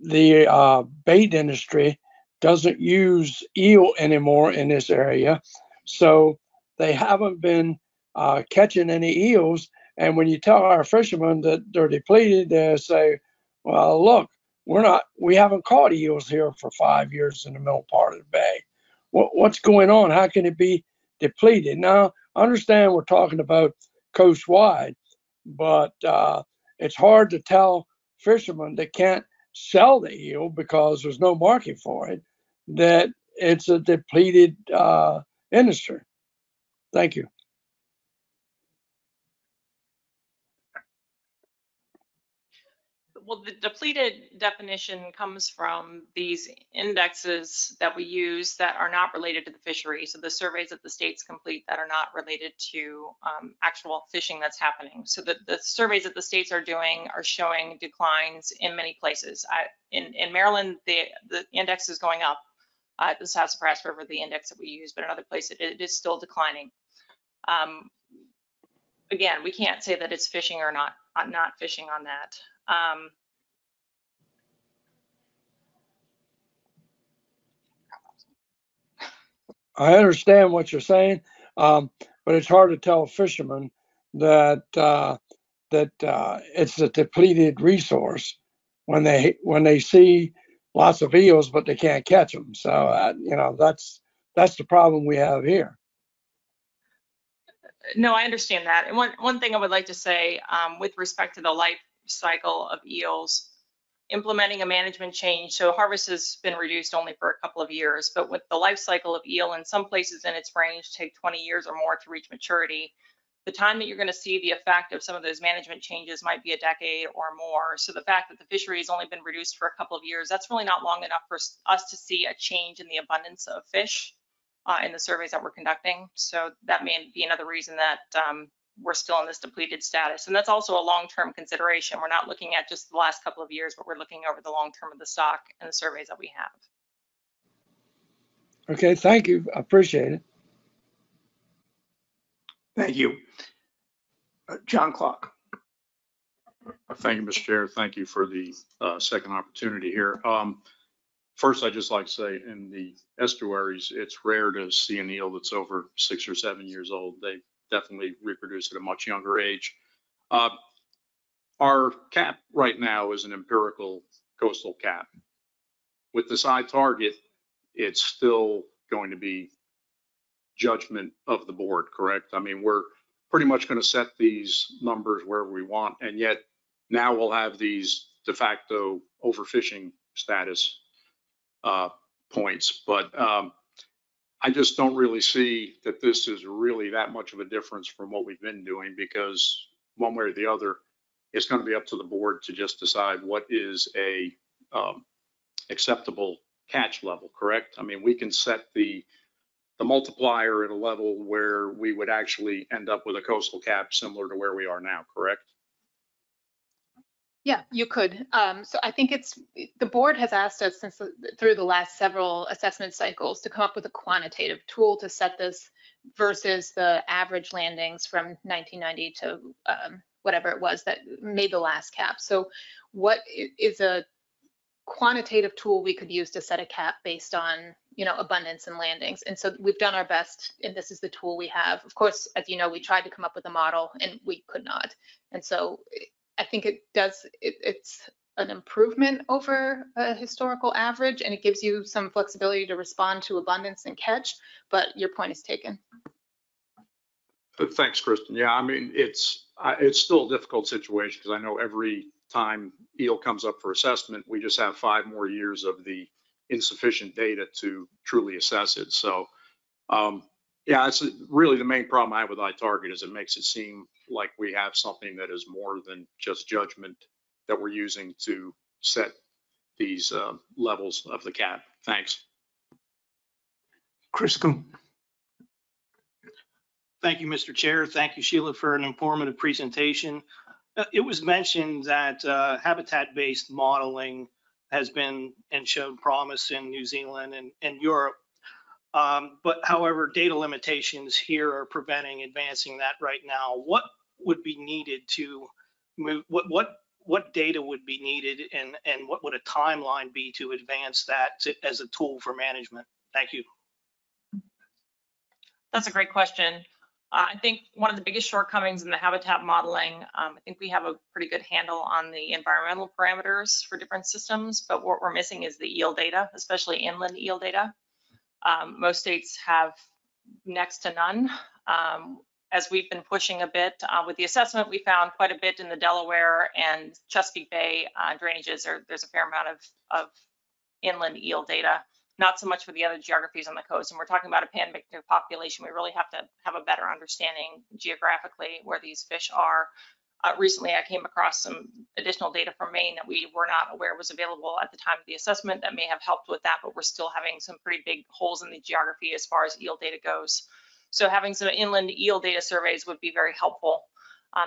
the bait industry doesn't use eel anymore in this area. So they haven't been catching any eels. And when you tell our fishermen that they're depleted, they say, well, look, we haven't caught eels here for 5 years in the middle part of the bay. What's going on? How can it be depleted? Now, I understand we're talking about coast-wide, but it's hard to tell fishermen that can't sell the eel because there's no market for it, that it's a depleted industry. Thank you. Well, the depleted definition comes from these indexes that we use that are not related to the fishery. So the surveys that the states complete that are not related to actual fishing that's happening. So the surveys that the states are doing are showing declines in many places. In Maryland, the index is going up. The Sassafras River, the index that we use, but in other places it is still declining. Again, we can't say that it's fishing or not fishing on that. I understand what you're saying, but it's hard to tell a fisherman that it's a depleted resource when they see lots of eels, but they can't catch them. So you know, that's the problem we have here. No, I understand that. And one thing I would like to say with respect to the life cycle of eels, implementing a management change. So harvest has been reduced only for a couple of years, but with the life cycle of eel, in some places in its range take 20 years or more to reach maturity. The time that you're going to see the effect of some of those management changes might be a decade or more. So the fact that the fishery has only been reduced for a couple of years, that's really not long enough for us to see a change in the abundance of fish in the surveys that we're conducting. So that may be another reason that we're still in this depleted status. And that's also a long-term consideration. We're not looking at just the last couple of years, but we're looking over the long term of the stock and the surveys that we have. Okay, thank you. I appreciate it. Thank you. John Clark. Thank you, Mr. Chair. Thank you for the second opportunity here. First, I'd just like to say in the estuaries, it's rare to see an eel that's over 6 or 7 years old. They definitely reproduce at a much younger age. Our cap right now is an empirical coastal cap. With this eye target, it's still going to be judgment of the board, correct? I mean, we're pretty much going to set these numbers wherever we want, and yet now we'll have these de facto overfishing status points. But I just don't really see that this is really that much of a difference from what we've been doing, because one way or the other, it's going to be up to the board to just decide what is a acceptable catch level, correct? I mean, we can set the multiplier at a level where we would actually end up with a coastal cap similar to where we are now, correct? Yeah, you could. So I think the board has asked us through the last several assessment cycles to come up with a quantitative tool to set this versus the average landings from 1990 to whatever it was that made the last cap. So what is a quantitative tool we could use to set a cap based on, abundance and landings? And so we've done our best, and this is the tool we have. Of course, as you know, we tried to come up with a model and we could not. And so I think it's an improvement over a historical average, and it gives you some flexibility to respond to abundance and catch, but your point is taken. Thanks, Kristen. Yeah, I mean, it's still a difficult situation because I know every time eel comes up for assessment, we just have 5 more years of the insufficient data to truly assess it. So, yeah, it's really the main problem I have with iTarget is it makes it seem like we have something that is more than just judgment that we're using to set these levels of the cap. Thanks. Chris Coon. Thank you, Mr. Chair. Thank you, Sheila, for an informative presentation. It was mentioned that habitat-based modeling has been and showed promise in New Zealand and Europe. But however, data limitations here are preventing advancing that right now. What would be needed to move, what data would be needed, and what would a timeline be to advance that as a tool for management? Thank you. That's a great question. I think one of the biggest shortcomings in the habitat modeling, I think we have a pretty good handle on the environmental parameters for different systems, but what we're missing is the eel data, especially inland eel data. Most states have next to none. As we've been pushing a bit with the assessment, we found quite a bit in the Delaware and Chesapeake Bay drainages. There's a fair amount of inland eel data. Not so much for the other geographies on the coast. And we're talking about a pan-picnic population. We really have to have a better understanding geographically where these fish are. Recently, I came across some additional data from Maine that we were not aware was available at the time of the assessment that may have helped with that, but we're still having some pretty big holes in the geography as far as eel data goes. So having some inland eel data surveys would be very helpful.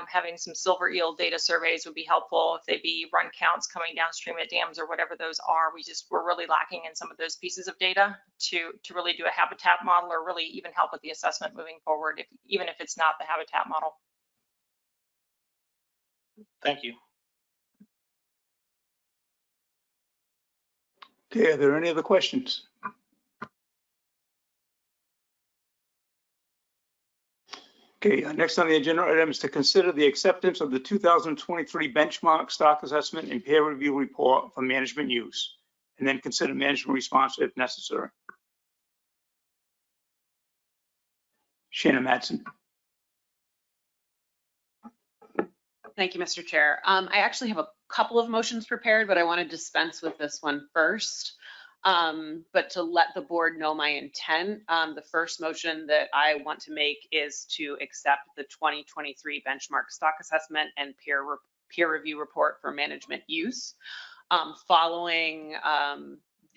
Having some silver eel data surveys would be helpful if they be run counts coming downstream at dams or whatever those are. We're really lacking in some of those pieces of data to really do a habitat model or really even help with the assessment moving forward, even if it's not the habitat model. Thank you. Okay, are there any other questions? Okay, next on the agenda item is to consider the acceptance of the 2023 benchmark stock assessment and peer review report for management use, and then consider management response if necessary. Shannon Madsen. Thank you, Mr. Chair. I actually have a couple of motions prepared, but I want to dispense with this one first. But to let the board know my intent, the first motion that I want to make is to accept the 2023 benchmark stock assessment and peer review report for management use. Following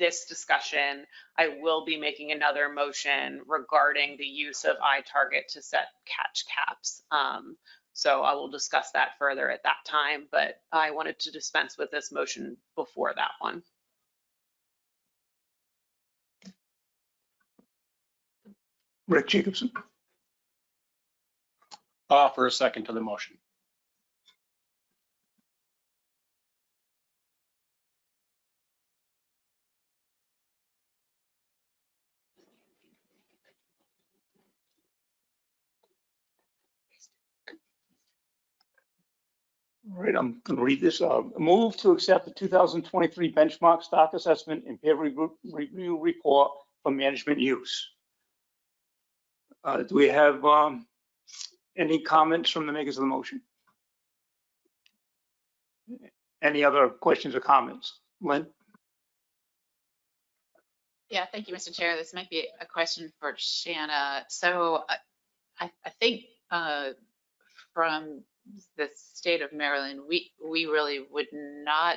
this discussion, I will be making another motion regarding the use of iTarget to set catch caps. So I will discuss that further at that time, but I wanted to dispense with this motion before that one. Rick Jacobson. Offer a second to the motion. All right, I'm going to read this. Move to accept the 2023 benchmark stock assessment and peer review report for management use. Do we have any comments from the makers of the motion? Any other questions or comments? Lynn? Yeah, thank you, Mr. Chair. This might be a question for Shanna. So I think from the state of Maryland, we really would not,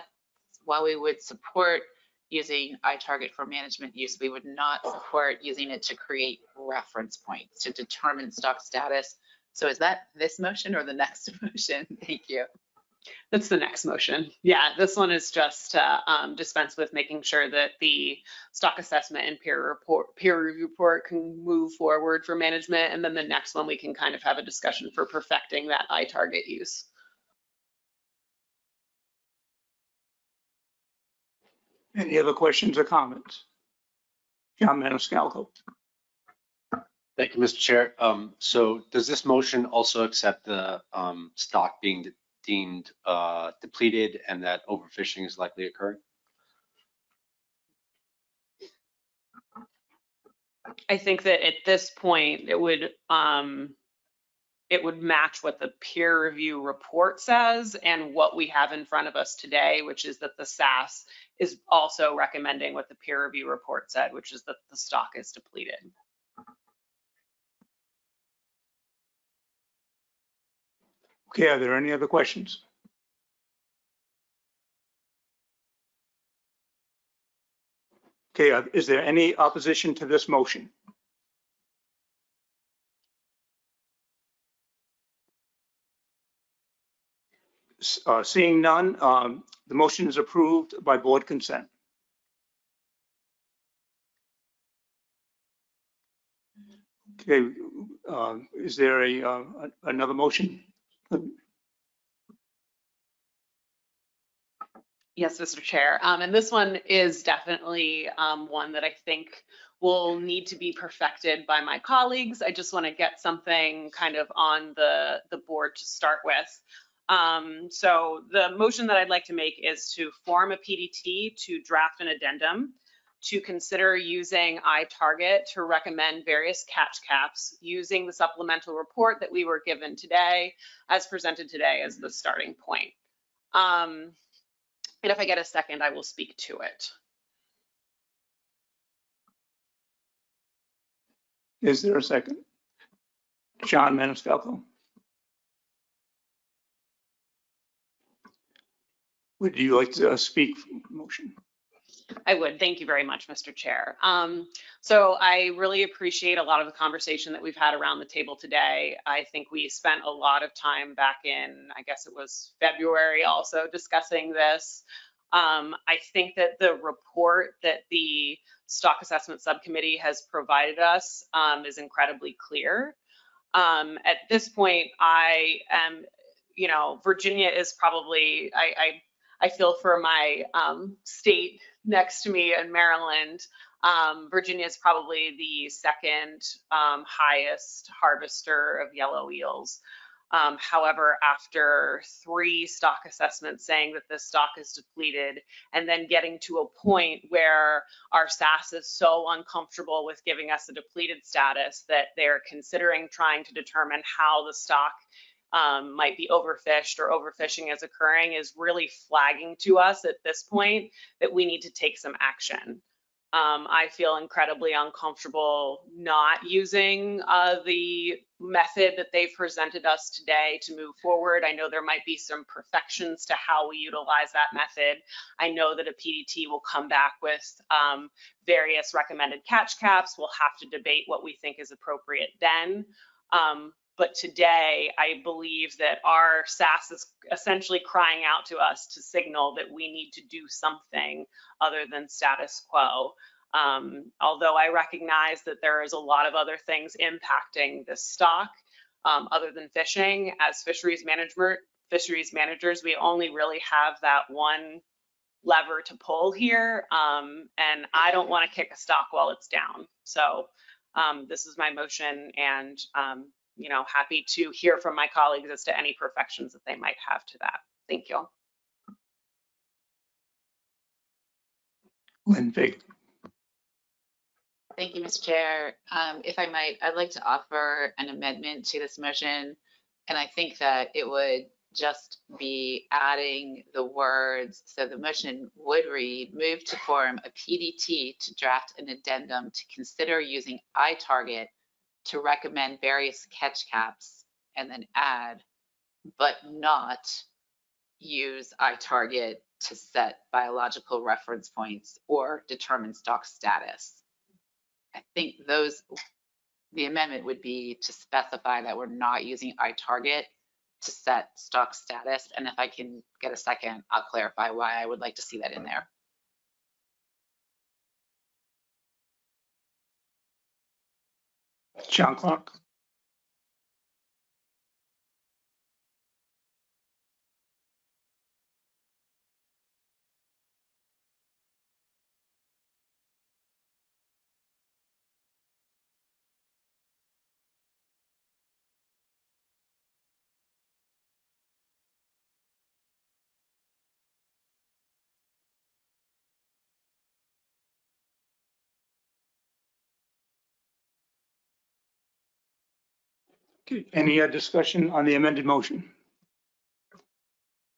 while we would support using iTarget for management use, we would not support using it to create reference points to determine stock status. So is that this motion or the next motion? Thank you. That's the next motion. Yeah, this one is just to dispense with making sure that the stock assessment and peer review report can move forward for management. And then the next one, we can kind of have a discussion for perfecting that iTarget use. Any other questions or comments? John Maniscalco. Thank you, Mr. Chair. So does this motion also accept the stock being deemed depleted and that overfishing is likely occurring? I think that at this point, it would match what the peer review report says and what we have in front of us today, which is that the SAS is also recommending what the peer review report said, which is that the stock is depleted. Okay, are there any other questions? Okay, is there any opposition to this motion? Seeing none, the motion is approved by board consent. Okay, is there another motion? Yes, Mr. Chair. And this one is definitely one that I think will need to be perfected by my colleagues. I just want to get something kind of on the board to start with. So the motion that I'd like to make is to form a PDT to draft an addendum to consider using iTarget to recommend various catch caps using the supplemental report that we were given today, as presented today as the starting point. And if I get a second, I will speak to it. Is there a second? John Maniscalco. Would you like to speak for the motion? I would. Thank you very much, Mr. Chair. So I really appreciate a lot of the conversation that we've had around the table today. I think we spent a lot of time back in, I guess it was February, also discussing this. I think that the report that the Stock Assessment Subcommittee has provided us is incredibly clear. At this point, I am, Virginia is probably, I feel for my state next to me in Maryland, Virginia is probably the second highest harvester of yellow eels. However, after 3 stock assessments saying that the stock is depleted, and then getting to a point where our SAS is so uncomfortable with giving us a depleted status that they're considering trying to determine how the stock might be overfished or overfishing is occurring, is really flagging to us at this point that we need to take some action. I feel incredibly uncomfortable not using the method that they've presented us today to move forward. I know there might be some perfections to how we utilize that method. I know that a PDT will come back with various recommended catch caps. We'll have to debate what we think is appropriate then. But today, I believe that our SAS is essentially crying out to us to signal that we need to do something other than status quo. Although I recognize that there is a lot of other things impacting this stock other than fishing. As fisheries managers, we only really have that one lever to pull here, and I don't want to kick a stock while it's down. So this is my motion, and happy to hear from my colleagues as to any perfections that they might have to that. Thank you. Lynn Fig. Thank you, Mr. Chair. If I might, I'd like to offer an amendment to this motion. And I think that it would just be adding the words. So the motion would read, move to form a PDT to draft an addendum to consider using iTarget to recommend various catch caps, and then add, but not use iTarget to set biological reference points or determine stock status. I think the amendment would be to specify that we're not using iTarget to set stock status. And if I can get a second, I'll clarify why I would like to see that in there. John Clark. Okay, any discussion on the amended motion?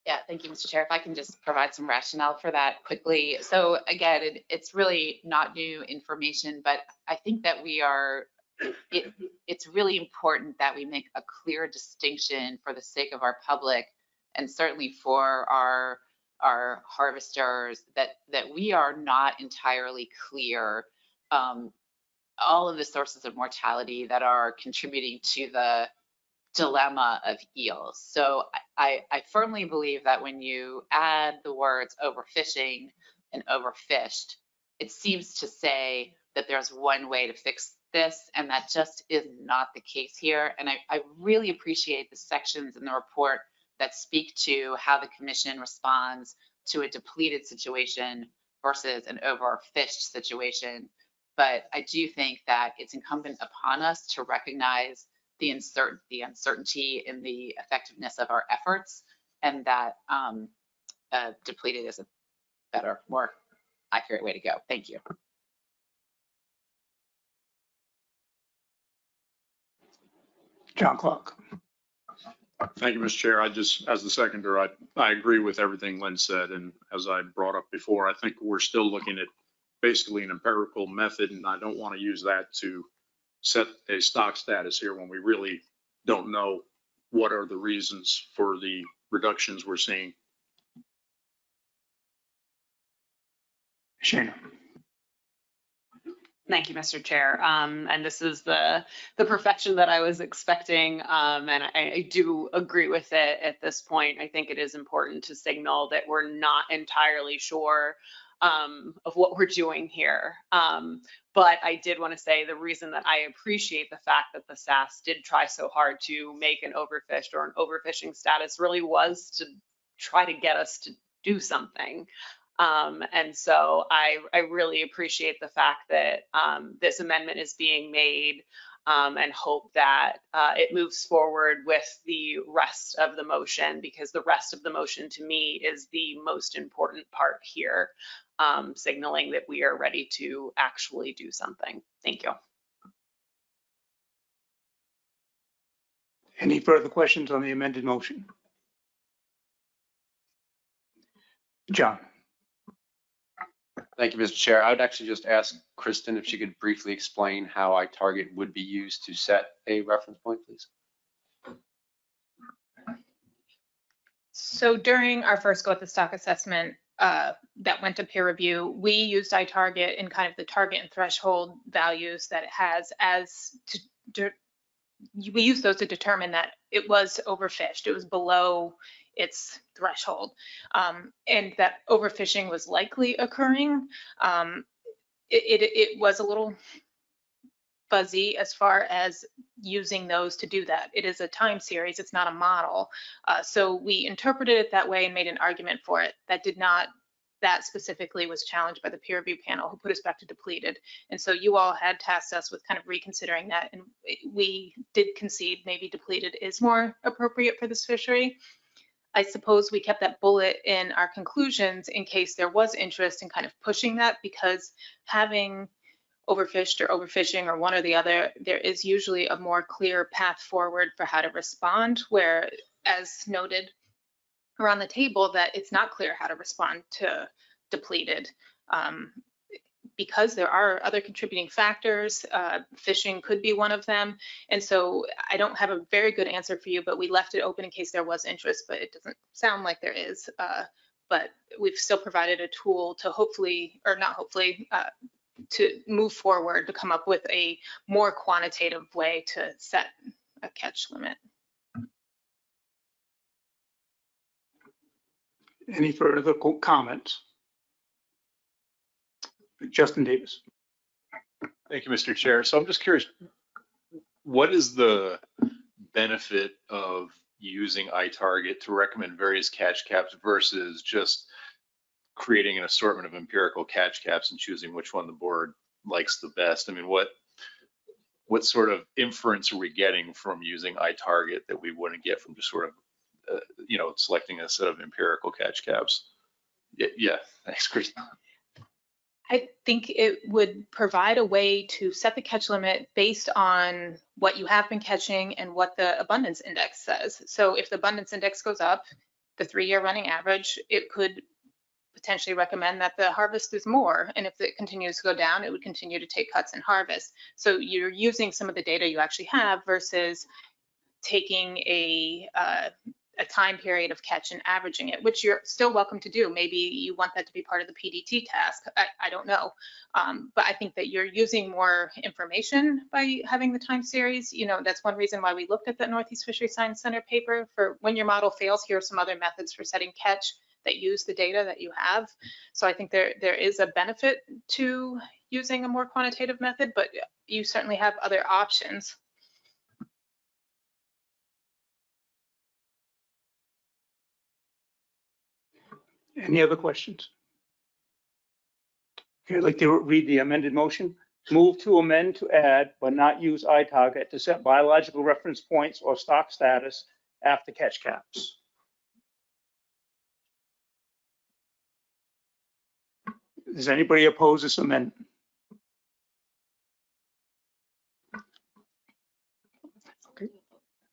Yeah, thank you, Mr. Chair. If I can just provide some rationale for that quickly. So again, it's really not new information, but I think that it's really important that we make a clear distinction for the sake of our public and certainly for our harvesters that we are not entirely clear all of the sources of mortality that are contributing to the dilemma of eels. So I firmly believe that when you add the words overfishing and overfished, it seems to say that there's one way to fix this, and that just is not the case here. And I really appreciate the sections in the report that speak to how the commission responds to a depleted situation versus an overfished situation. But I do think that it's incumbent upon us to recognize the uncertainty in the effectiveness of our efforts, and that depleted is a better, more accurate way to go. Thank you. John Clark. Thank you, Mr. Chair. As the seconder, I agree with everything Lynn said. And as I brought up before, I think we're still looking at basically an empirical method, and I don't want to use that to set a stock status here when we really don't know what are the reasons for the reductions we're seeing. Shana. Thank you, Mr. Chair. And this is the perfection that I was expecting. And I do agree with it at this point. I think it is important to signal that we're not entirely sure of what we're doing here. But I did want to say the reason that I appreciate the fact that the SAS did try so hard to make an overfished or an overfishing status really was to try to get us to do something. And so I really appreciate the fact that this amendment is being made, and hope that it moves forward with the rest of the motion, because the rest of the motion to me is the most important part here, signaling that we are ready to actually do something. Thank you. Any further questions on the amended motion? John. Thank you, Mr. Chair. I would actually just ask Kristen if she could briefly explain how iTarget would be used to set a reference point, please. So during our first go at the stock assessment that went to peer review, we used iTarget in kind of the target and threshold values that it has we used those to determine that it was overfished. It was below its threshold, and that overfishing was likely occurring. It was a little fuzzy as far as using those to do that. It is a time series, it's not a model. So we interpreted it that way and made an argument for it. That did not that specifically was challenged by the peer review panel who put us back to depleted. And so you all had tasked us with kind of reconsidering that. And we did concede maybe depleted is more appropriate for this fishery. I suppose we kept that bullet in our conclusions in case there was interest in kind of pushing that, because having overfished or overfishing or one or the other, there is usually a more clear path forward for how to respond, where, as noted around the table, that it's not clear how to respond to depleted. Because there are other contributing factors, fishing could be one of them. And so I don't have a very good answer for you, but we left it open in case there was interest, but it doesn't sound like there is. But we've still provided a tool to hopefully, or not hopefully, to move forward to come up with a more quantitative way to set a catch limit. Any further comments? Justin Davis. Thank you, Mr. Chair. So I'm just curious, what is the benefit of using iTarget to recommend various catch caps versus just creating an assortment of empirical catch caps and choosing which one the board likes the best? I mean, what sort of inference are we getting from using iTarget that we wouldn't get from just sort of, selecting a set of empirical catch caps? Yeah, thanks, Chris. I think it would provide a way to set the catch limit based on what you have been catching and what the abundance index says. So if the abundance index goes up, the 3-year running average, it could potentially recommend that the harvest is more. And if it continues to go down, it would continue to take cuts and harvest. So you're using some of the data you actually have versus taking a time period of catch and averaging it, which you're still welcome to do. Maybe you want that to be part of the PDT task. I don't know. But I think that you're using more information by having the time series. That's one reason why we looked at the Northeast Fisheries Science Center paper for when your model fails, here are some other methods for setting catch that use the data that you have. So I think there is a benefit to using a more quantitative method, but you certainly have other options. Any other questions? Okay, I'd like to read the amended motion. Move to amend to add, but not use iTarget to set biological reference points or stock status after catch caps. Does anybody oppose this amendment?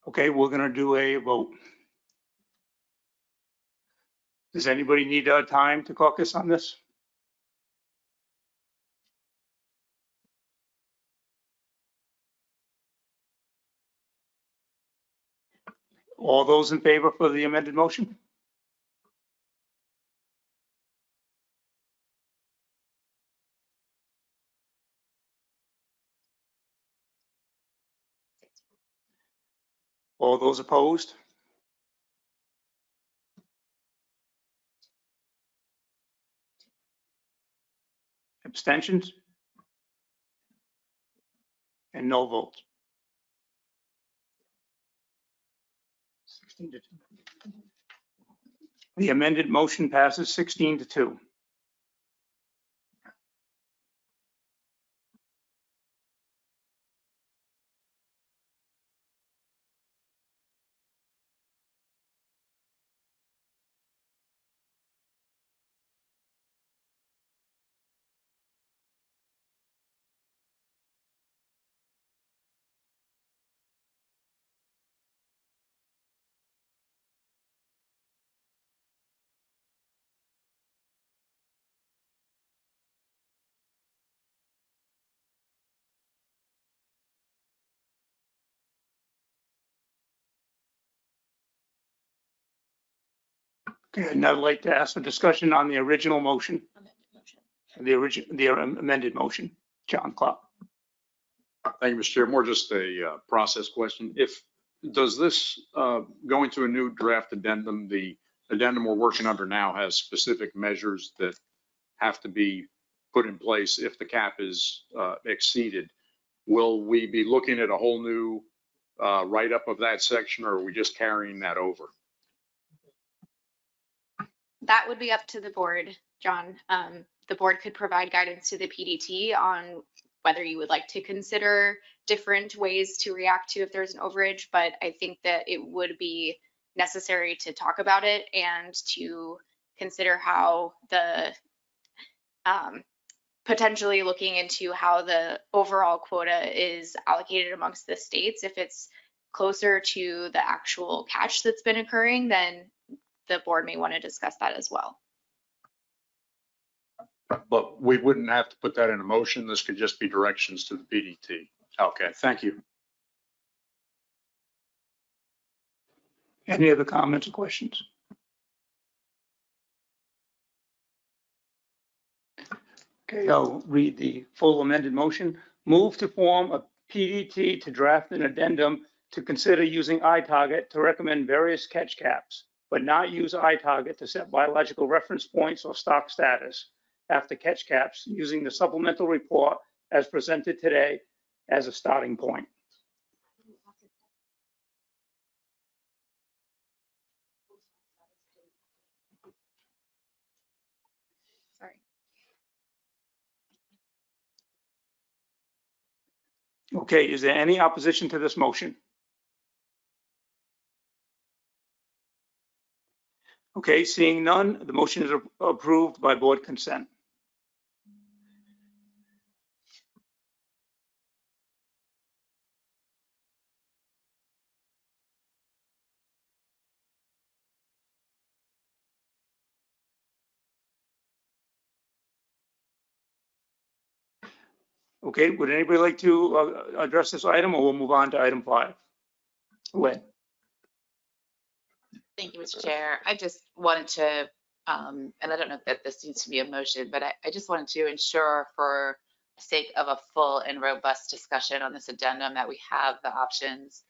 Okay, we're going to do a vote. Does anybody need time to caucus on this? All those in favor for the amended motion? All those opposed? Abstentions? And no votes. 16 to 2. The amended motion passes 16 to 2. Okay, and I'd like to ask for discussion on the original motion. The amended motion. John Clark. Thank you, Mr. Chair. More just a process question. Does this go into a new draft addendum? The addendum we're working under now has specific measures that have to be put in place if the cap is exceeded. Will we be looking at a whole new write-up of that section, or are we just carrying that over? That would be up to the board, John. The board could provide guidance to the PDT on whether you would like to consider different ways to react to if there's an overage, but I think that it would be necessary to talk about it and to consider how the potentially looking into how the overall quota is allocated amongst the states. If it's closer to the actual catch that's been occurring, then the board may want to discuss that as well. But we wouldn't have to put that in a motion. This could just be directions to the PDT. Okay, thank you. Any other comments or questions? Okay, I'll read the full amended motion. Move to form a PDT to draft an addendum to consider using iTarget to recommend various catch caps, but not use iTarget to set biological reference points or stock status after catch caps, using the supplemental report as presented today as a starting point. Sorry. Okay, is there any opposition to this motion? Okay, seeing none, the motion is approved by board consent. Okay, would anybody like to address this item, or we'll move on to item 5? When? Thank you, Mr. Chair. I just wanted to, and I don't know that this needs to be a motion, but I just wanted to ensure for the sake of a full and robust discussion on this addendum that we have the options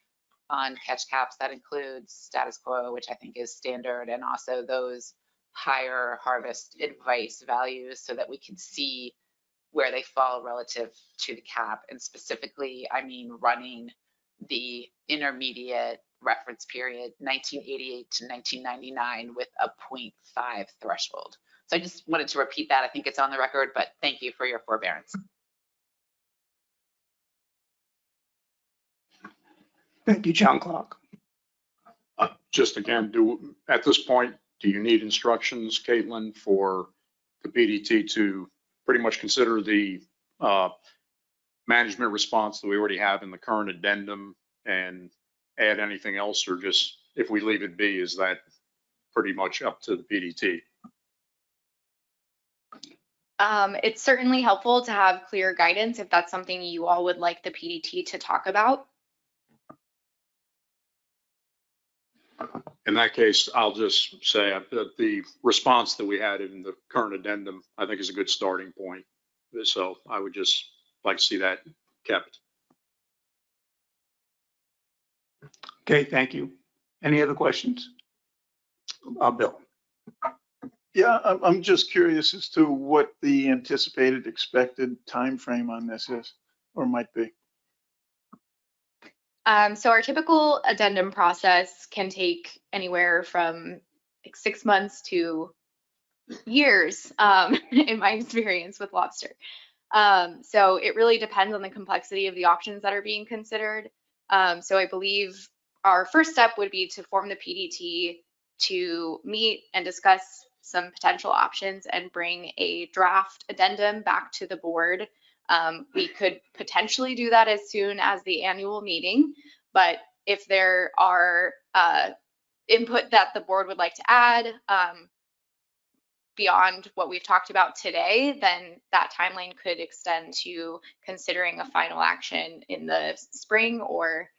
on catch caps that includes status quo, which I think is standard, and also those higher harvest advice values so that we can see where they fall relative to the cap. And specifically, I mean, running the intermediate reference period 1988 to 1999 with a 0.5 threshold. So I just wanted to repeat that. I think it's on the record, but thank you for your forbearance. Thank you, John Clark. Just again, at this point, do you need instructions, Caitlin, for the PDT to pretty much consider the management response that we already have in the current addendum and add anything else, or just if we leave it be, is that pretty much up to the PDT? It's certainly helpful to have clear guidance if that's something you all would like the PDT to talk about. In that case, I'll just say that the response that we had in the current addendum, I think, is a good starting point. So I would just like to see that kept. Okay, thank you. Any other questions? Bill. Yeah, I'm just curious as to what the anticipated expected time frame on this is, or might be. So our typical addendum process can take anywhere from like 6 months to years, in my experience with lobster. So it really depends on the complexity of the options that are being considered. So I believe our first step would be to form the PDT to meet and discuss some potential options and bring a draft addendum back to the board. We could potentially do that as soon as the annual meeting, but if there are input that the board would like to add beyond what we've talked about today, then that timeline could extend to considering a final action in the spring or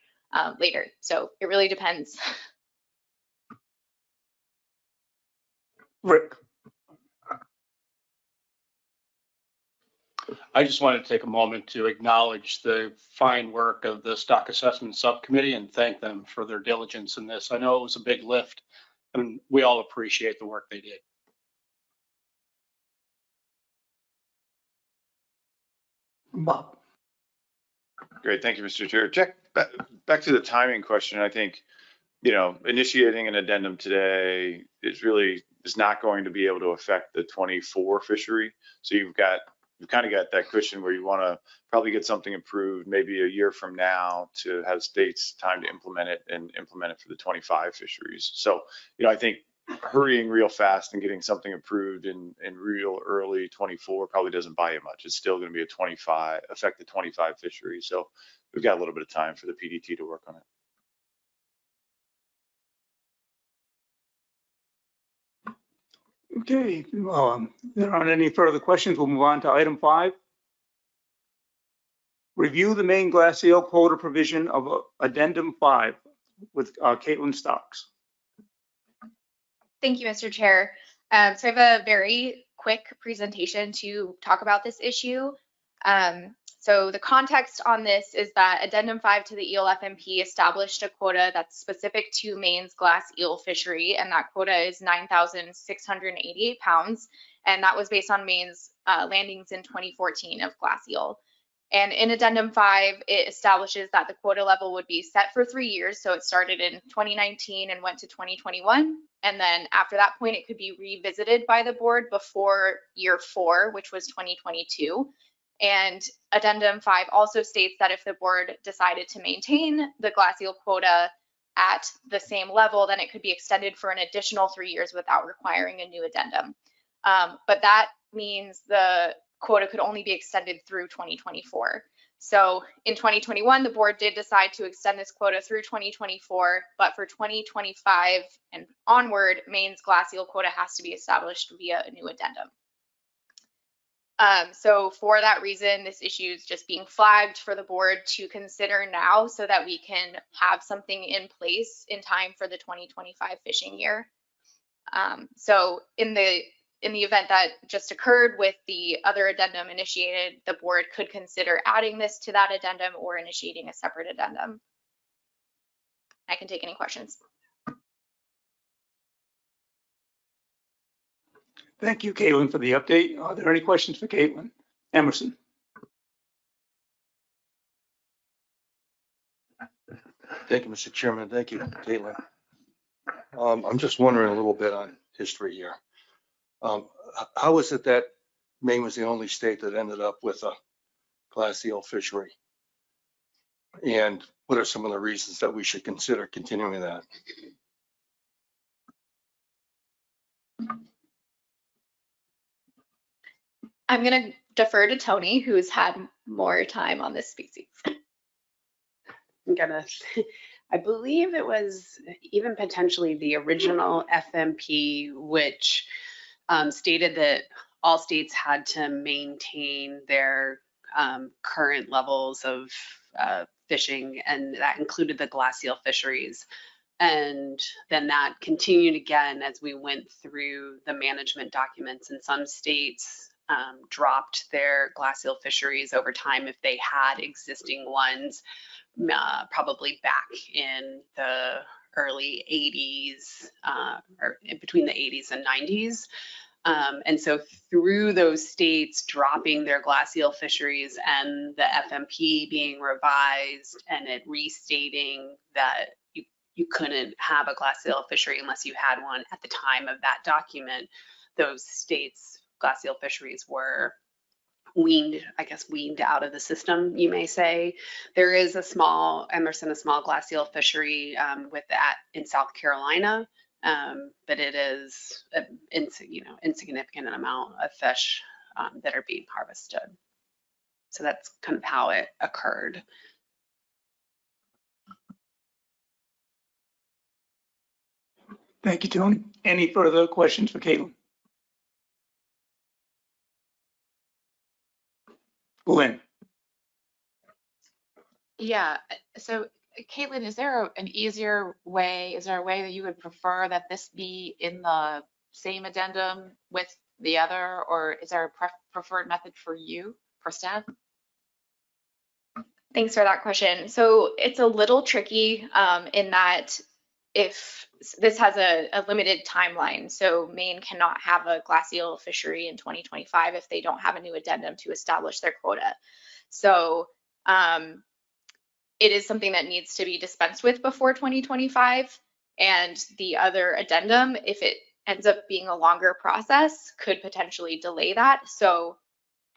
later. So it really depends. Rick. I just wanted to take a moment to acknowledge the fine work of the Stock Assessment Subcommittee and thank them for their diligence in this. I know it was a big lift, and we all appreciate the work they did. Bob. Great, thank you, Mr. Chair. Jack, back to the timing question. I think, initiating an addendum today is really is not going to be able to affect the 24 fishery. So you've kind of got that cushion where you want to probably get something approved maybe a year from now to have states time to implement it and implement it for the 25 fisheries. So, I think hurrying real fast and getting something approved in real early 24 probably doesn't buy you much. It's still going to be affect the 25 fisheries. So we've got a little bit of time for the PDT to work on it. Okay, there aren't any further questions. We'll move on to item 5. Review the main glass eel quota provision of addendum 5 with Caitlin Stocks. Thank you, Mr. Chair. So I have a very quick presentation to talk about this issue. So the context on this is that Addendum 5 to the Eel FMP established a quota that's specific to Maine's glass eel fishery, and that quota is 9,688 pounds, and that was based on Maine's landings in 2014 of glass eel. And in Addendum 5, it establishes that the quota level would be set for 3 years, so it started in 2019 and went to 2021, and then after that point, it could be revisited by the board before year 4, which was 2022. And Addendum 5 also states that if the board decided to maintain the glass eel quota at the same level, then it could be extended for an additional 3 years without requiring a new addendum. But that means the quota could only be extended through 2024. So in 2021, the board did decide to extend this quota through 2024, but for 2025 and onward, Maine's glass eel quota has to be established via a new addendum. So for that reason, this issue is just being flagged for the board to consider now so that we can have something in place in time for the 2025 fishing year. So in the event that just occurred with the other addendum initiated, the board could consider adding this to that addendum or initiating a separate addendum. I can take any questions. Thank you, Caitlin, for the update. Are there any questions for Caitlin? Emerson. Thank you, Mr. Chairman. Thank you, Caitlin. I'm just wondering a little bit on history here. How is it that Maine was the only state that ended up with a glass eel fishery? And what are some of the reasons that we should consider continuing that? I'm going to defer to Tony, who's had more time on this species. I believe it was even potentially the original FMP, which stated that all states had to maintain their current levels of fishing, and that included the glass eel fisheries. And then that continued again as we went through the management documents, and some states dropped their glass eel fisheries over time if they had existing ones, probably back in the early 80s or between the 80s and 90s. And so through those states dropping their glass eel fisheries and the FMP being revised and it restating that you couldn't have a glass eel fishery unless you had one at the time of that document, those states' glass eel fisheries were weaned out of the system, you may say. There is a small glass eel fishery with that in South Carolina, but it is an insignificant amount of fish that are being harvested. So that's kind of how it occurred. Thank you, Tony. Any further questions for Caitlin? Lynn. Yeah, so Caitlin, is there a way that you would prefer that this be in the same addendum with the other, or is there a preferred method for you, for staff? Thanks for that question. So it's a little tricky in that if this has a limited timeline, so Maine cannot have a glass eel fishery in 2025 if they don't have a new addendum to establish their quota. So it is something that needs to be dispensed with before 2025. And the other addendum, if it ends up being a longer process could potentially delay that. So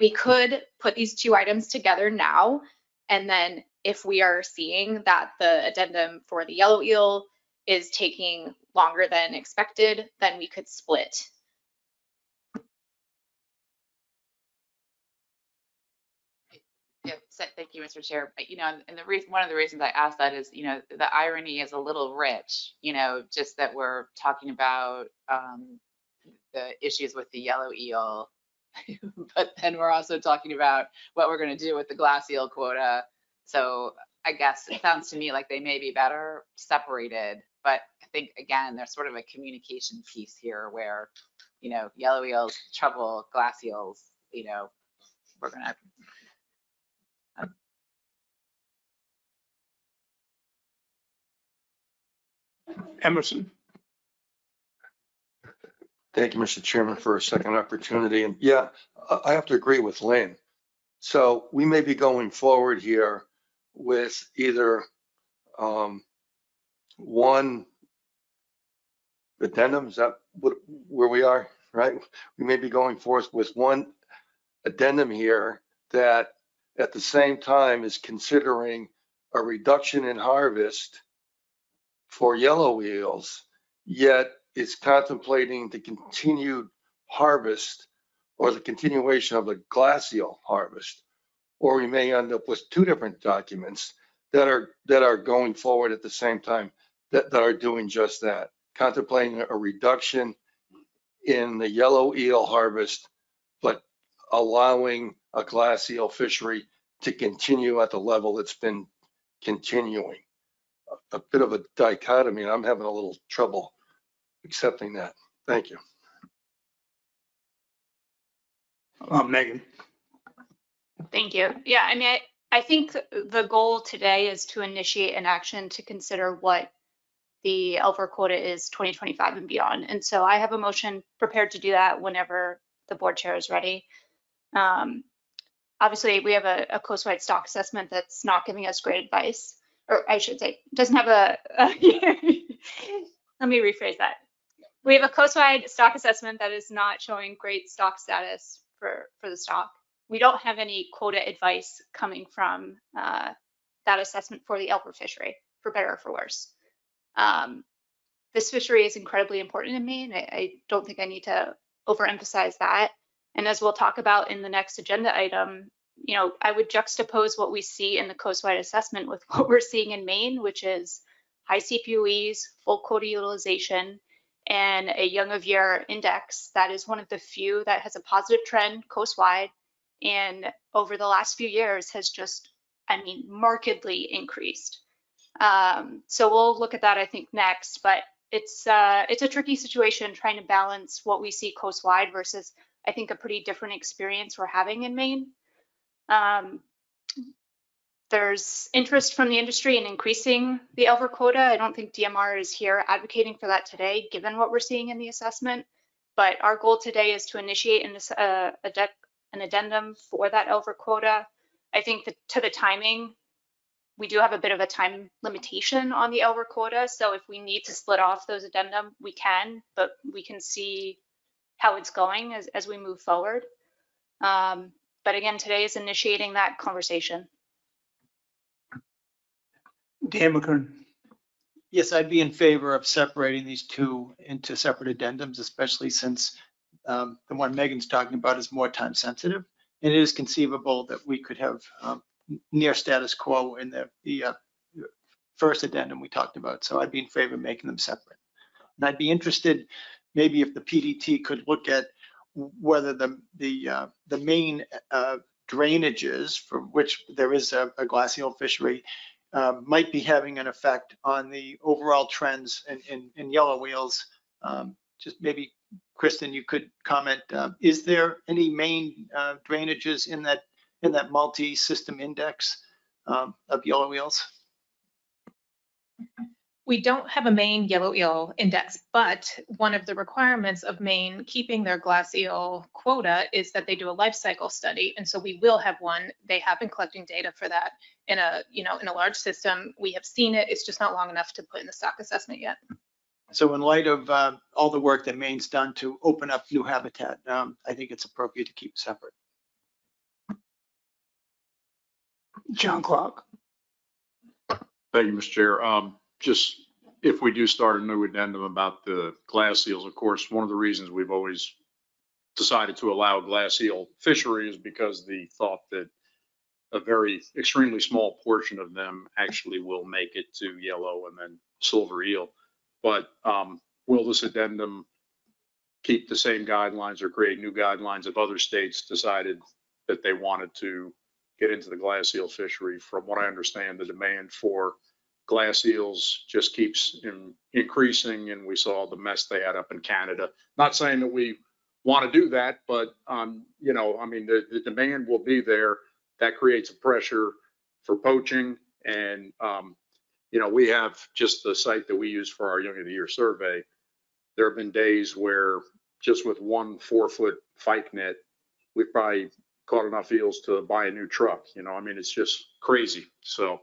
we could put these two items together now, and then if we are seeing that the addendum for the yellow eel is taking longer than expected, then we could split. Yeah, so thank you, Mr. Chair. You know, and the reason, one of the reasons I asked that is, you know, the irony is a little rich, you know, just that we're talking about the issues with the yellow eel, but then we're also talking about what we're going to do with the glass eel quota. So I guess it sounds to me like they may be better separated, but I think again, there's sort of a communication piece here where, you know, yellow eels, trouble, glass eels, you know, we're going to. Emerson. Thank you, Mr. Chairman, for a second opportunity. And yeah, I have to agree with Lynn. So we may be going forward here with either one addendum, is that where we are, right? We may be going forth with one addendum here that at the same time is considering a reduction in harvest for yellow eels, yet it's contemplating the continued harvest or the continuation of the glass eel harvest. Or we may end up with two different documents that are going forward at the same time that are doing just that, contemplating a reduction in the yellow eel harvest, but allowing a glass eel fishery to continue at the level it's been continuing. A bit of a dichotomy, and I'm having a little trouble accepting that. Thank you. Megan. Thank you. Yeah, I mean, I think the goal today is to initiate an action to consider what the LFR quota is 2025 and beyond. And so I have a motion prepared to do that whenever the board chair is ready. Obviously, we have a coastwide stock assessment that's not giving us great advice, or I should say, doesn't have a let me rephrase that. We have a coastwide stock assessment that is not showing great stock status for the stock. We don't have any quota advice coming from that assessment for the Elper fishery, for better or for worse. This fishery is incredibly important to me, and I don't think I need to overemphasize that. And as we'll talk about in the next agenda item, you know, I would juxtapose what we see in the coastwide assessment with what we're seeing in Maine, which is high CPUEs, full quota utilization, and a young of year index that is one of the few that has a positive trend coastwide, and over the last few years has just, I mean, markedly increased. So we'll look at that, I think, next, but it's a tricky situation trying to balance what we see coastwide versus, I think, a pretty different experience we're having in Maine. There's interest from the industry in increasing the Elver quota. I don't think DMR is here advocating for that today, given what we're seeing in the assessment. But our goal today is to initiate an addendum for that Elver quota. I think that to the timing, we do have a bit of a time limitation on the Elver quota. So if we need to split off those addendum, we can, but we can see how it's going as we move forward. But again, today is initiating that conversation. Dan McKern. Yes, I'd be in favor of separating these two into separate addendums, especially since the one Megan's talking about is more time sensitive. And it is conceivable that we could have near status quo in the first addendum we talked about. So I'd be in favor of making them separate. And I'd be interested maybe if the PDT could look at whether the main drainages for which there is a glass eel fishery might be having an effect on the overall trends in yellow eels. Just maybe, Kristen, you could comment. Is there any main drainages in that multi-system index of yellow eels? We don't have a Maine yellow eel index, but one of the requirements of Maine keeping their glass eel quota is that they do a life cycle study. And so we will have one. They have been collecting data for that in a large system. We have seen it. It's just not long enough to put in the stock assessment yet. So in light of all the work that Maine's done to open up new habitat, I think it's appropriate to keep separate. John Clark. Thank you, Mr. Chair. Just if we do start a new addendum about the glass seals, of course, one of the reasons we've always decided to allow glass eel fishery is because the thought that a very extremely small portion of them actually will make it to yellow and then silver eel. But will this addendum keep the same guidelines or create new guidelines if other states decided that they wanted to get into the glass eel fishery? From what I understand, the demand for glass eels just keeps increasing, and we saw the mess they had up in Canada. Not saying that we want to do that, but you know, I mean, the demand will be there. That creates a pressure for poaching, and you know, we have just the site that we use for our Young of the Year survey. There have been days where just with 1 4-foot pike net, we've probably caught enough eels to buy a new truck. You know, I mean, it's just crazy. So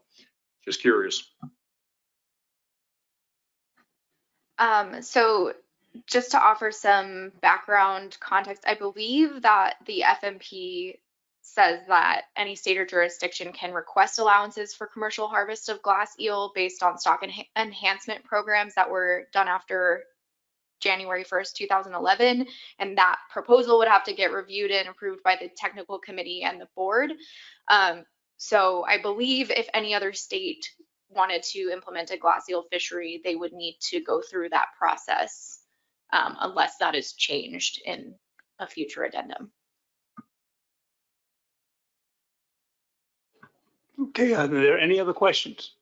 just curious. So just to offer some background context, I believe that the FMP says that any state or jurisdiction can request allowances for commercial harvest of glass eel based on stock enhancement programs that were done after January 1st, 2011. And that proposal would have to get reviewed and approved by the technical committee and the board. So I believe if any other state wanted to implement a glass eel fishery, they would need to go through that process unless that is changed in a future addendum. Okay, are there any other questions?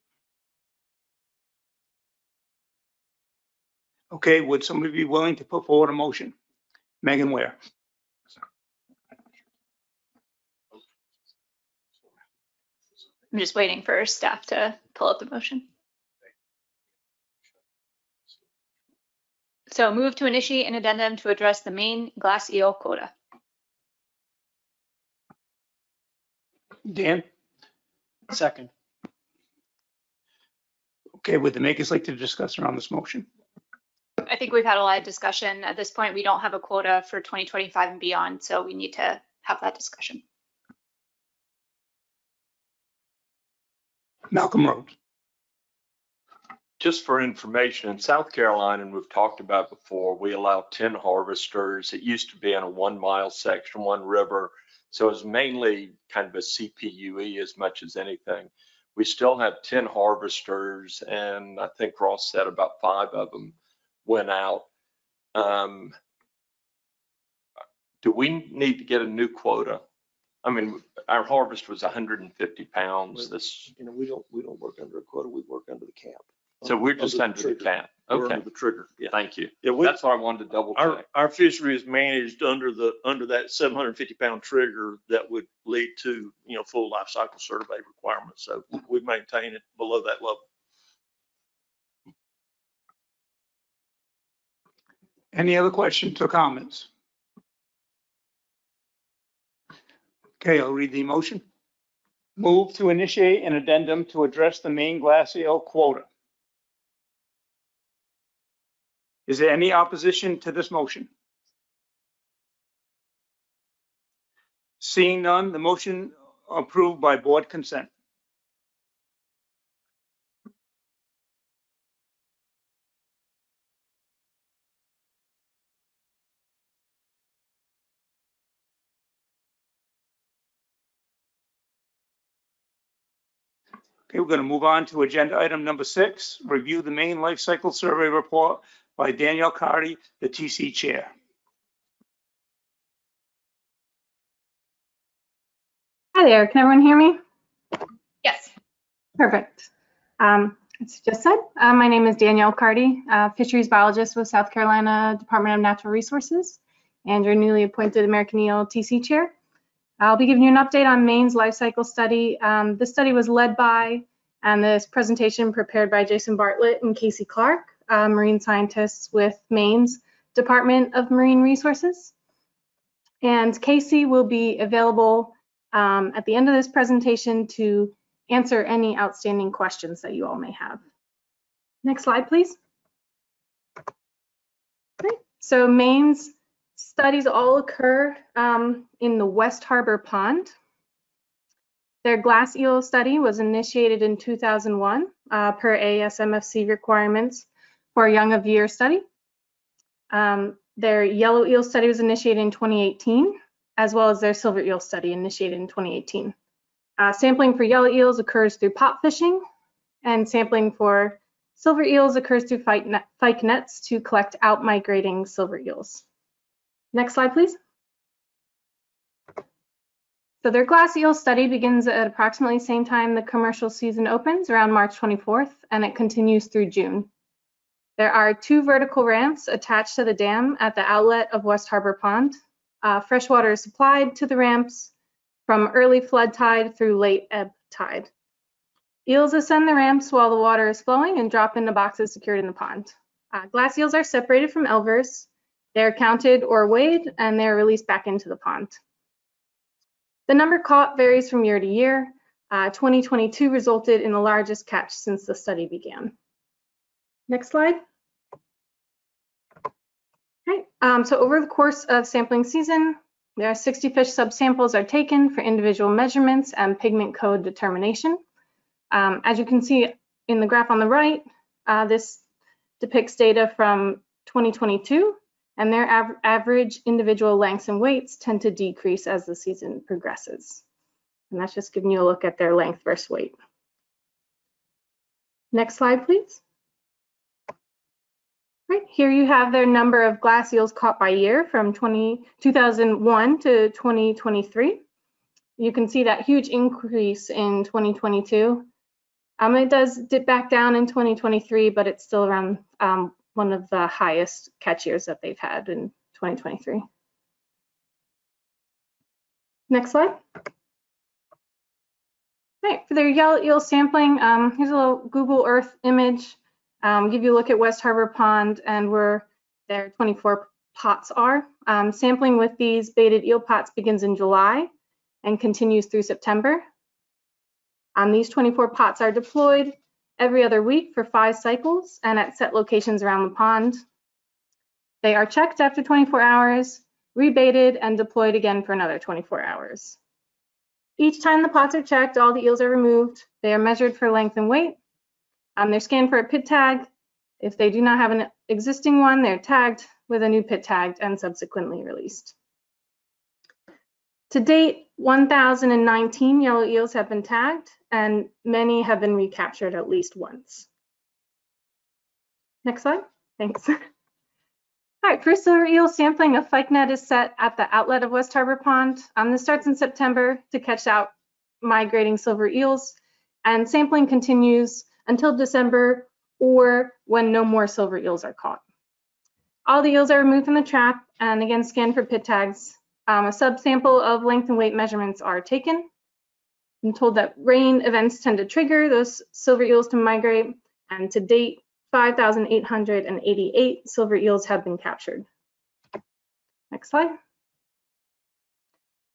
Okay, would somebody be willing to put forward a motion? Megan Ware. I'm just waiting for staff to pull up the motion. So move to initiate an addendum to address the Maine glass eel quota. Dan? Second. Okay, would the makers like to discuss around this motion? I think we've had a lot of discussion. At this point, we don't have a quota for 2025 and beyond, so we need to have that discussion. Malcolm Rhodes. Just for information, in South Carolina, and we've talked about before, we allow 10 harvesters. It used to be in a 1 mile section, one river. So it's mainly kind of a CPUE as much as anything. We still have 10 harvesters, and I think Ross said about 5 of them went out. Do we need to get a new quota? I mean, our harvest was 150 pounds. This, you know, we don't work under a quota. We work under the cap. So we're just under the cap. We're Okay. under the trigger. Yeah. Thank you. Yeah, that's why I wanted to double check. Our fishery is managed under that 750 pound trigger that would lead to, you know, full life cycle survey requirements. So we maintain it below that level. Any other questions or comments? Okay, I'll read the motion. Move to initiate an addendum to address the Maine glass eel quota. Is there any opposition to this motion? Seeing none, the motion approved by board consent. Okay, we're going to move on to agenda item number 6, review the Maine Life Cycle Survey report by Danielle Carty, the TC chair. Hi there, can everyone hear me? Yes. Perfect. As just said, my name is Danielle Carty, fisheries biologist with South Carolina Department of Natural Resources and your newly appointed American Eel TC chair. I'll be giving you an update on Maine's life cycle study. This study was led by and this presentation prepared by Jason Bartlett and Casey Clark, marine scientists with Maine's Department of Marine Resources. And Casey will be available at the end of this presentation to answer any outstanding questions that you all may have. Next slide, please. Okay. So Maine's studies all occur in the West Harbor Pond. Their glass eel study was initiated in 2001 per ASMFC requirements for a young of year study. Their yellow eel study was initiated in 2018, as well as their silver eel study initiated in 2018. Sampling for yellow eels occurs through pop fishing, and sampling for silver eels occurs through fyke nets to collect out-migrating silver eels. Next slide, please. So their glass eel study begins at approximately the same time the commercial season opens, around March 24th, and it continues through June. There are 2 vertical ramps attached to the dam at the outlet of West Harbor Pond. Fresh water is supplied to the ramps from early flood tide through late ebb tide. Eels ascend the ramps while the water is flowing and drop into boxes secured in the pond. Glass eels are separated from elvers. They're counted or weighed, and they're released back into the pond. The number caught varies from year to year. 2022 resulted in the largest catch since the study began. Next slide. Okay, so over the course of sampling season, there are 60 fish subsamples are taken for individual measurements and pigment code determination. As you can see in the graph on the right, this depicts data from 2022, and their average individual lengths and weights tend to decrease as the season progresses. And that's just giving you a look at their length versus weight. Next slide, please. Right, here you have their number of glass eels caught by year from 2001 to 2023. You can see that huge increase in 2022. It does dip back down in 2023, but it's still around one of the highest catch years that they've had in 2023. Next slide. Right, for their yellow eel sampling, here's a little Google Earth image. Give you a look at West Harbor Pond and where their 24 pots are. Sampling with these baited eel pots begins in July and continues through September. These 24 pots are deployed every other week for 5 cycles and at set locations around the pond. They are checked after 24 hours, rebaited, and deployed again for another 24 hours. Each time the pots are checked, all the eels are removed. They are measured for length and weight. They're scanned for a pit tag. If they do not have an existing one, they're tagged with a new pit tag and subsequently released. To date, 1,019 yellow eels have been tagged, and many have been recaptured at least once. Next slide. Thanks. All right, for silver eel sampling, a fyke net is set at the outlet of West Harbor Pond. This starts in September to catch out migrating silver eels, and sampling continues until December or when no more silver eels are caught. All the eels are removed from the trap and again scanned for pit tags. A subsample of length and weight measurements are taken. I'm told that rain events tend to trigger those silver eels to migrate, and to date, 5,888 silver eels have been captured. Next slide.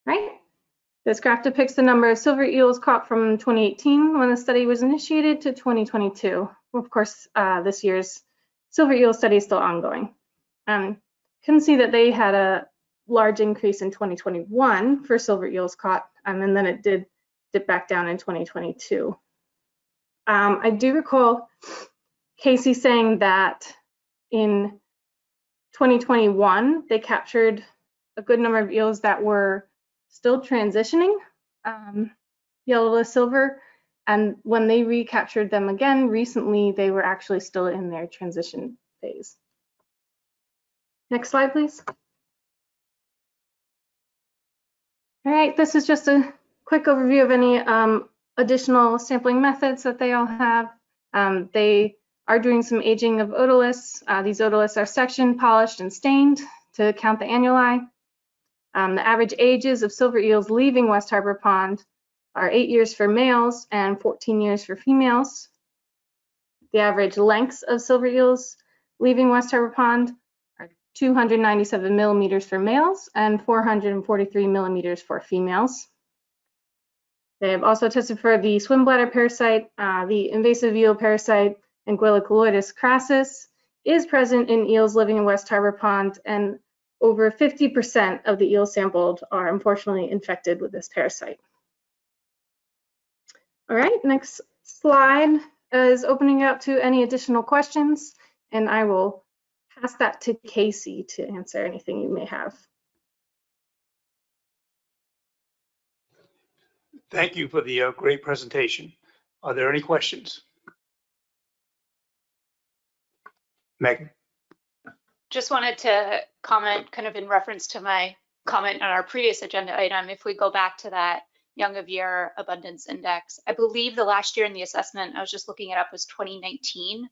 Right. This graph depicts the number of silver eels caught from 2018 when the study was initiated to 2022. Of course, this year's silver eel study is still ongoing. You can see that they had a large increase in 2021 for silver eels caught, and then it did dip back down in 2022. I do recall Casey saying that in 2021, they captured a good number of eels that were still transitioning yellow to silver, and when they recaptured them again recently, they were actually still in their transition phase. Next slide, please. All right, this is just a quick overview of any additional sampling methods that they all have. They are doing some aging of otoliths. These otoliths are sectioned, polished, and stained to count the annuli. The average ages of silver eels leaving West Harbor Pond are 8 years for males and 14 years for females. The average lengths of silver eels leaving West Harbor Pond are 297 millimeters for males and 443 millimeters for females. They have also tested for the swim bladder parasite, the invasive eel parasite, Anguilla colloidus crassus, is present in eels living in West Harbor Pond, and over 50% of the eels sampled are unfortunately infected with this parasite. All right, next slide is opening it up to any additional questions, and I will pass that to Casey to answer anything you may have. Thank you for the great presentation. Are there any questions? Megan? Just wanted to comment kind of in reference to my comment on our previous agenda item. If we go back to that young of year abundance index, I believe the last year in the assessment, I was just looking it up, was 2019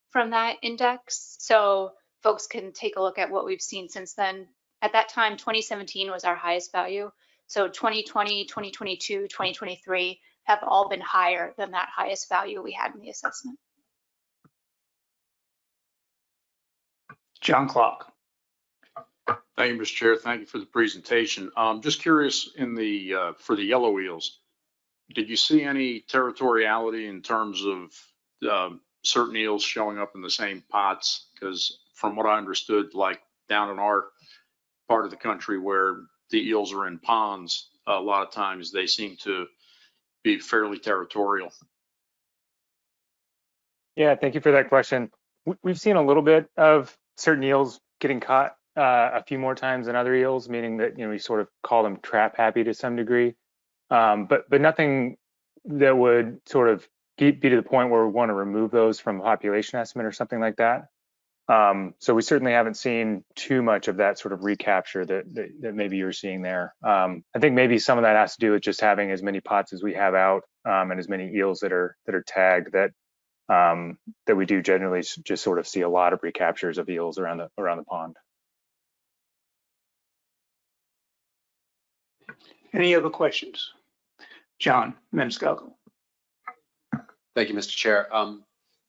from that index. So folks can take a look at what we've seen since then. At that time, 2017 was our highest value. So 2020, 2022, 2023 have all been higher than that highest value we had in the assessment. John Clark. Thank you, Mr. Chair. Thank you for the presentation. Just curious, in the for the yellow eels, did you see any territoriality in terms of certain eels showing up in the same pots? Because from what I understood, like down in our part of the country where the eels are in ponds, a lot of times they seem to be fairly territorial. Yeah, thank you for that question. We've seen a little bit of certain eels getting caught a few more times than other eels, meaning that, you know, we sort of call them trap happy to some degree, but nothing that would sort of be to the point where we want to remove those from a population estimate or something like that. So we certainly haven't seen too much of that sort of recapture that maybe you're seeing there. I think maybe some of that has to do with just having as many pots as we have out, and as many eels that are tagged, that we do generally just sort of see a lot of recaptures of eels around the pond. Any other questions? John Maniscalco. Thank you, Mr. Chair.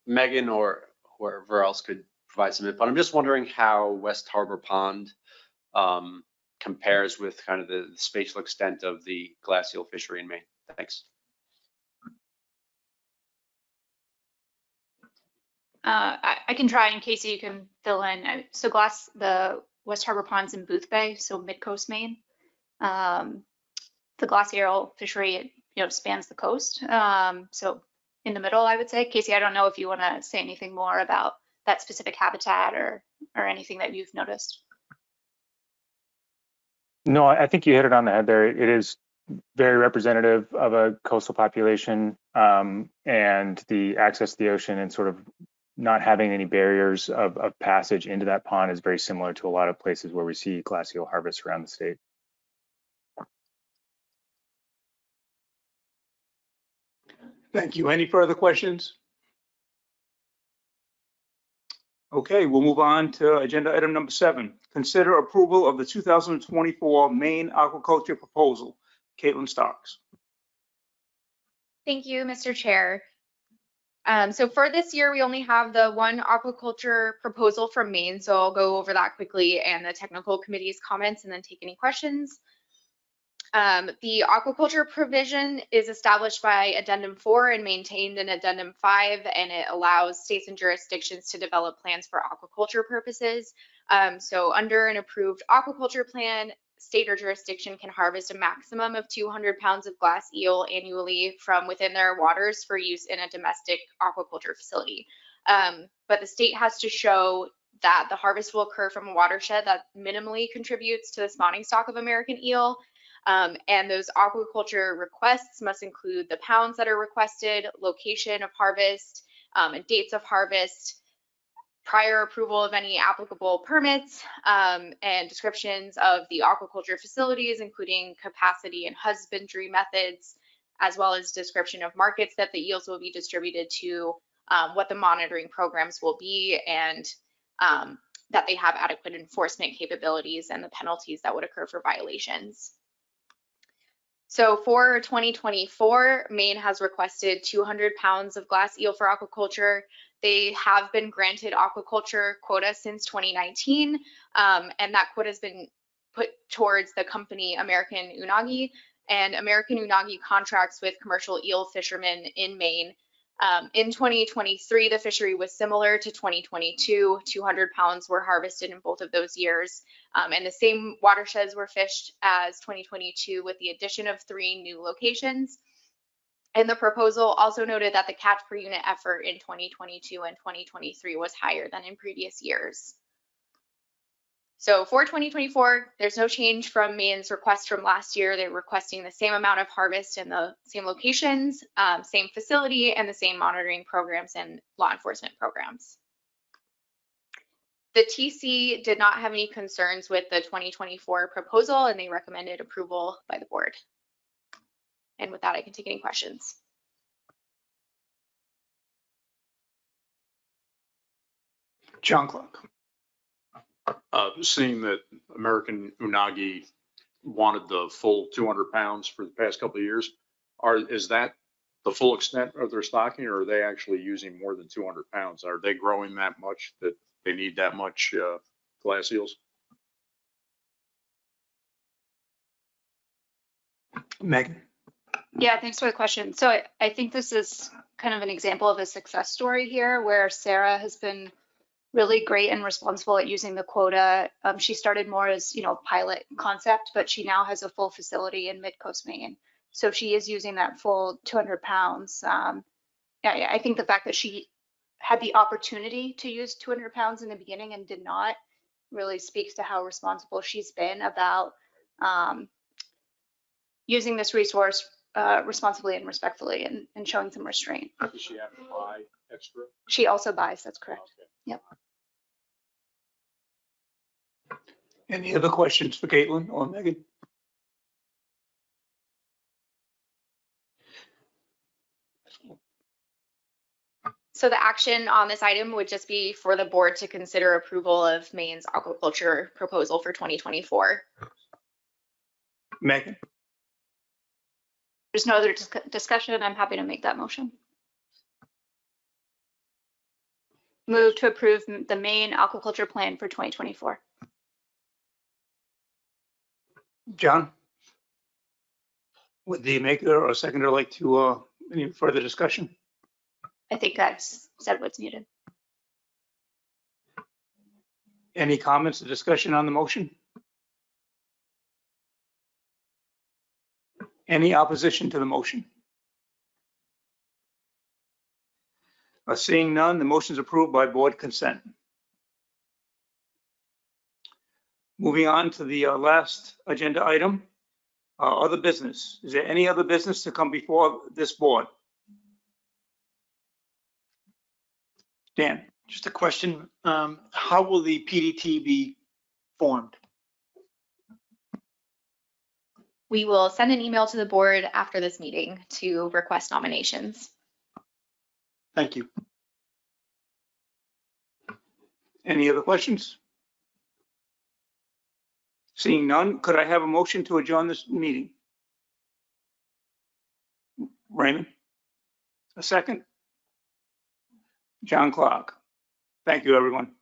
Megan or whoever else could provide some input. I'm just wondering how West Harbor Pond compares with kind of the spatial extent of the glass eel fishery in Maine. Thanks. I can try, and Casey, you can fill in. So the West Harbor Pond's in Booth Bay, so mid-coast Maine. The glass eel fishery, you know, spans the coast. So in the middle, I would say. Casey, I don't know if you want to say anything more about that specific habitat or anything that you've noticed. No, I think you hit it on the head there. It is very representative of a coastal population, and the access to the ocean and sort of not having any barriers of passage into that pond is very similar to a lot of places where we see glass eel harvests around the state. Thank you. Any further questions? Okay, we'll move on to agenda item number 7. Consider approval of the 2024 Maine aquaculture proposal. Caitlin Starks. Thank you, Mr. Chair. So for this year, we only have the one aquaculture proposal from Maine, so I'll go over that quickly and the technical committee's comments and then take any questions. The aquaculture provision is established by Addendum 4 and maintained in Addendum 5, and it allows states and jurisdictions to develop plans for aquaculture purposes. So under an approved aquaculture plan, state or jurisdiction can harvest a maximum of 200 pounds of glass eel annually from within their waters for use in a domestic aquaculture facility. But the state has to show that the harvest will occur from a watershed that minimally contributes to the spawning stock of American eel. And those aquaculture requests must include the pounds that are requested, location of harvest, and dates of harvest, prior approval of any applicable permits, and descriptions of the aquaculture facilities, including capacity and husbandry methods, as well as description of markets that the eels will be distributed to, what the monitoring programs will be, and that they have adequate enforcement capabilities and the penalties that would occur for violations. So for 2024, Maine has requested 200 pounds of glass eel for aquaculture. They have been granted aquaculture quota since 2019, and that quota has been put towards the company American Unagi, and American Unagi contracts with commercial eel fishermen in Maine In 2023, the fishery was similar to 2022. 200 pounds were harvested in both of those years. And the same watersheds were fished as 2022 with the addition of 3 new locations. And the proposal also noted that the catch per unit effort in 2022 and 2023 was higher than in previous years. So for 2024, there's no change from Maine's request from last year. They're requesting the same amount of harvest in the same locations, same facility, and the same monitoring programs and law enforcement programs. The TC did not have any concerns with the 2024 proposal, and they recommended approval by the board. And with that, I can take any questions. John Clark. Seeing that American Unagi wanted the full 200 pounds for the past couple of years, is that the full extent of their stocking, or are they actually using more than 200 pounds? Are they growing that much that they need that much glass eels? Megan. Yeah, thanks for the question. So I think this is kind of an example of a success story here where Sarah has been really great and responsible at using the quota. She started more as, pilot concept, but she now has a full facility in Mid-Coast Maine. So she is using that full 200 pounds. I think the fact that she had the opportunity to use 200 pounds in the beginning and did not really speaks to how responsible she's been about using this resource responsibly and respectfully and showing some restraint. Does she have to buy extra? She also buys, that's correct. Okay. Yep. Any other questions for Caitlin or Megan? So the action on this item would just be for the board to consider approval of Maine's aquaculture proposal for 2024. Megan. There's no other discussion. I'm happy to make that motion. Move to approve the Maine aquaculture plan for 2024. John? Would the maker or seconder like to, any further discussion? I think I've said what's needed. Any comments or discussion on the motion? Any opposition to the motion? Seeing none, the motion is approved by board consent. Moving on to the last agenda item, other business. Is there any other business to come before this board? Dan. Just a question. How will the PDT be formed? We will send an email to the board after this meeting to request nominations. Thank you. Any other questions? Seeing none, could I have a motion to adjourn this meeting? Raymond? A second? John Clark. Thank you, everyone.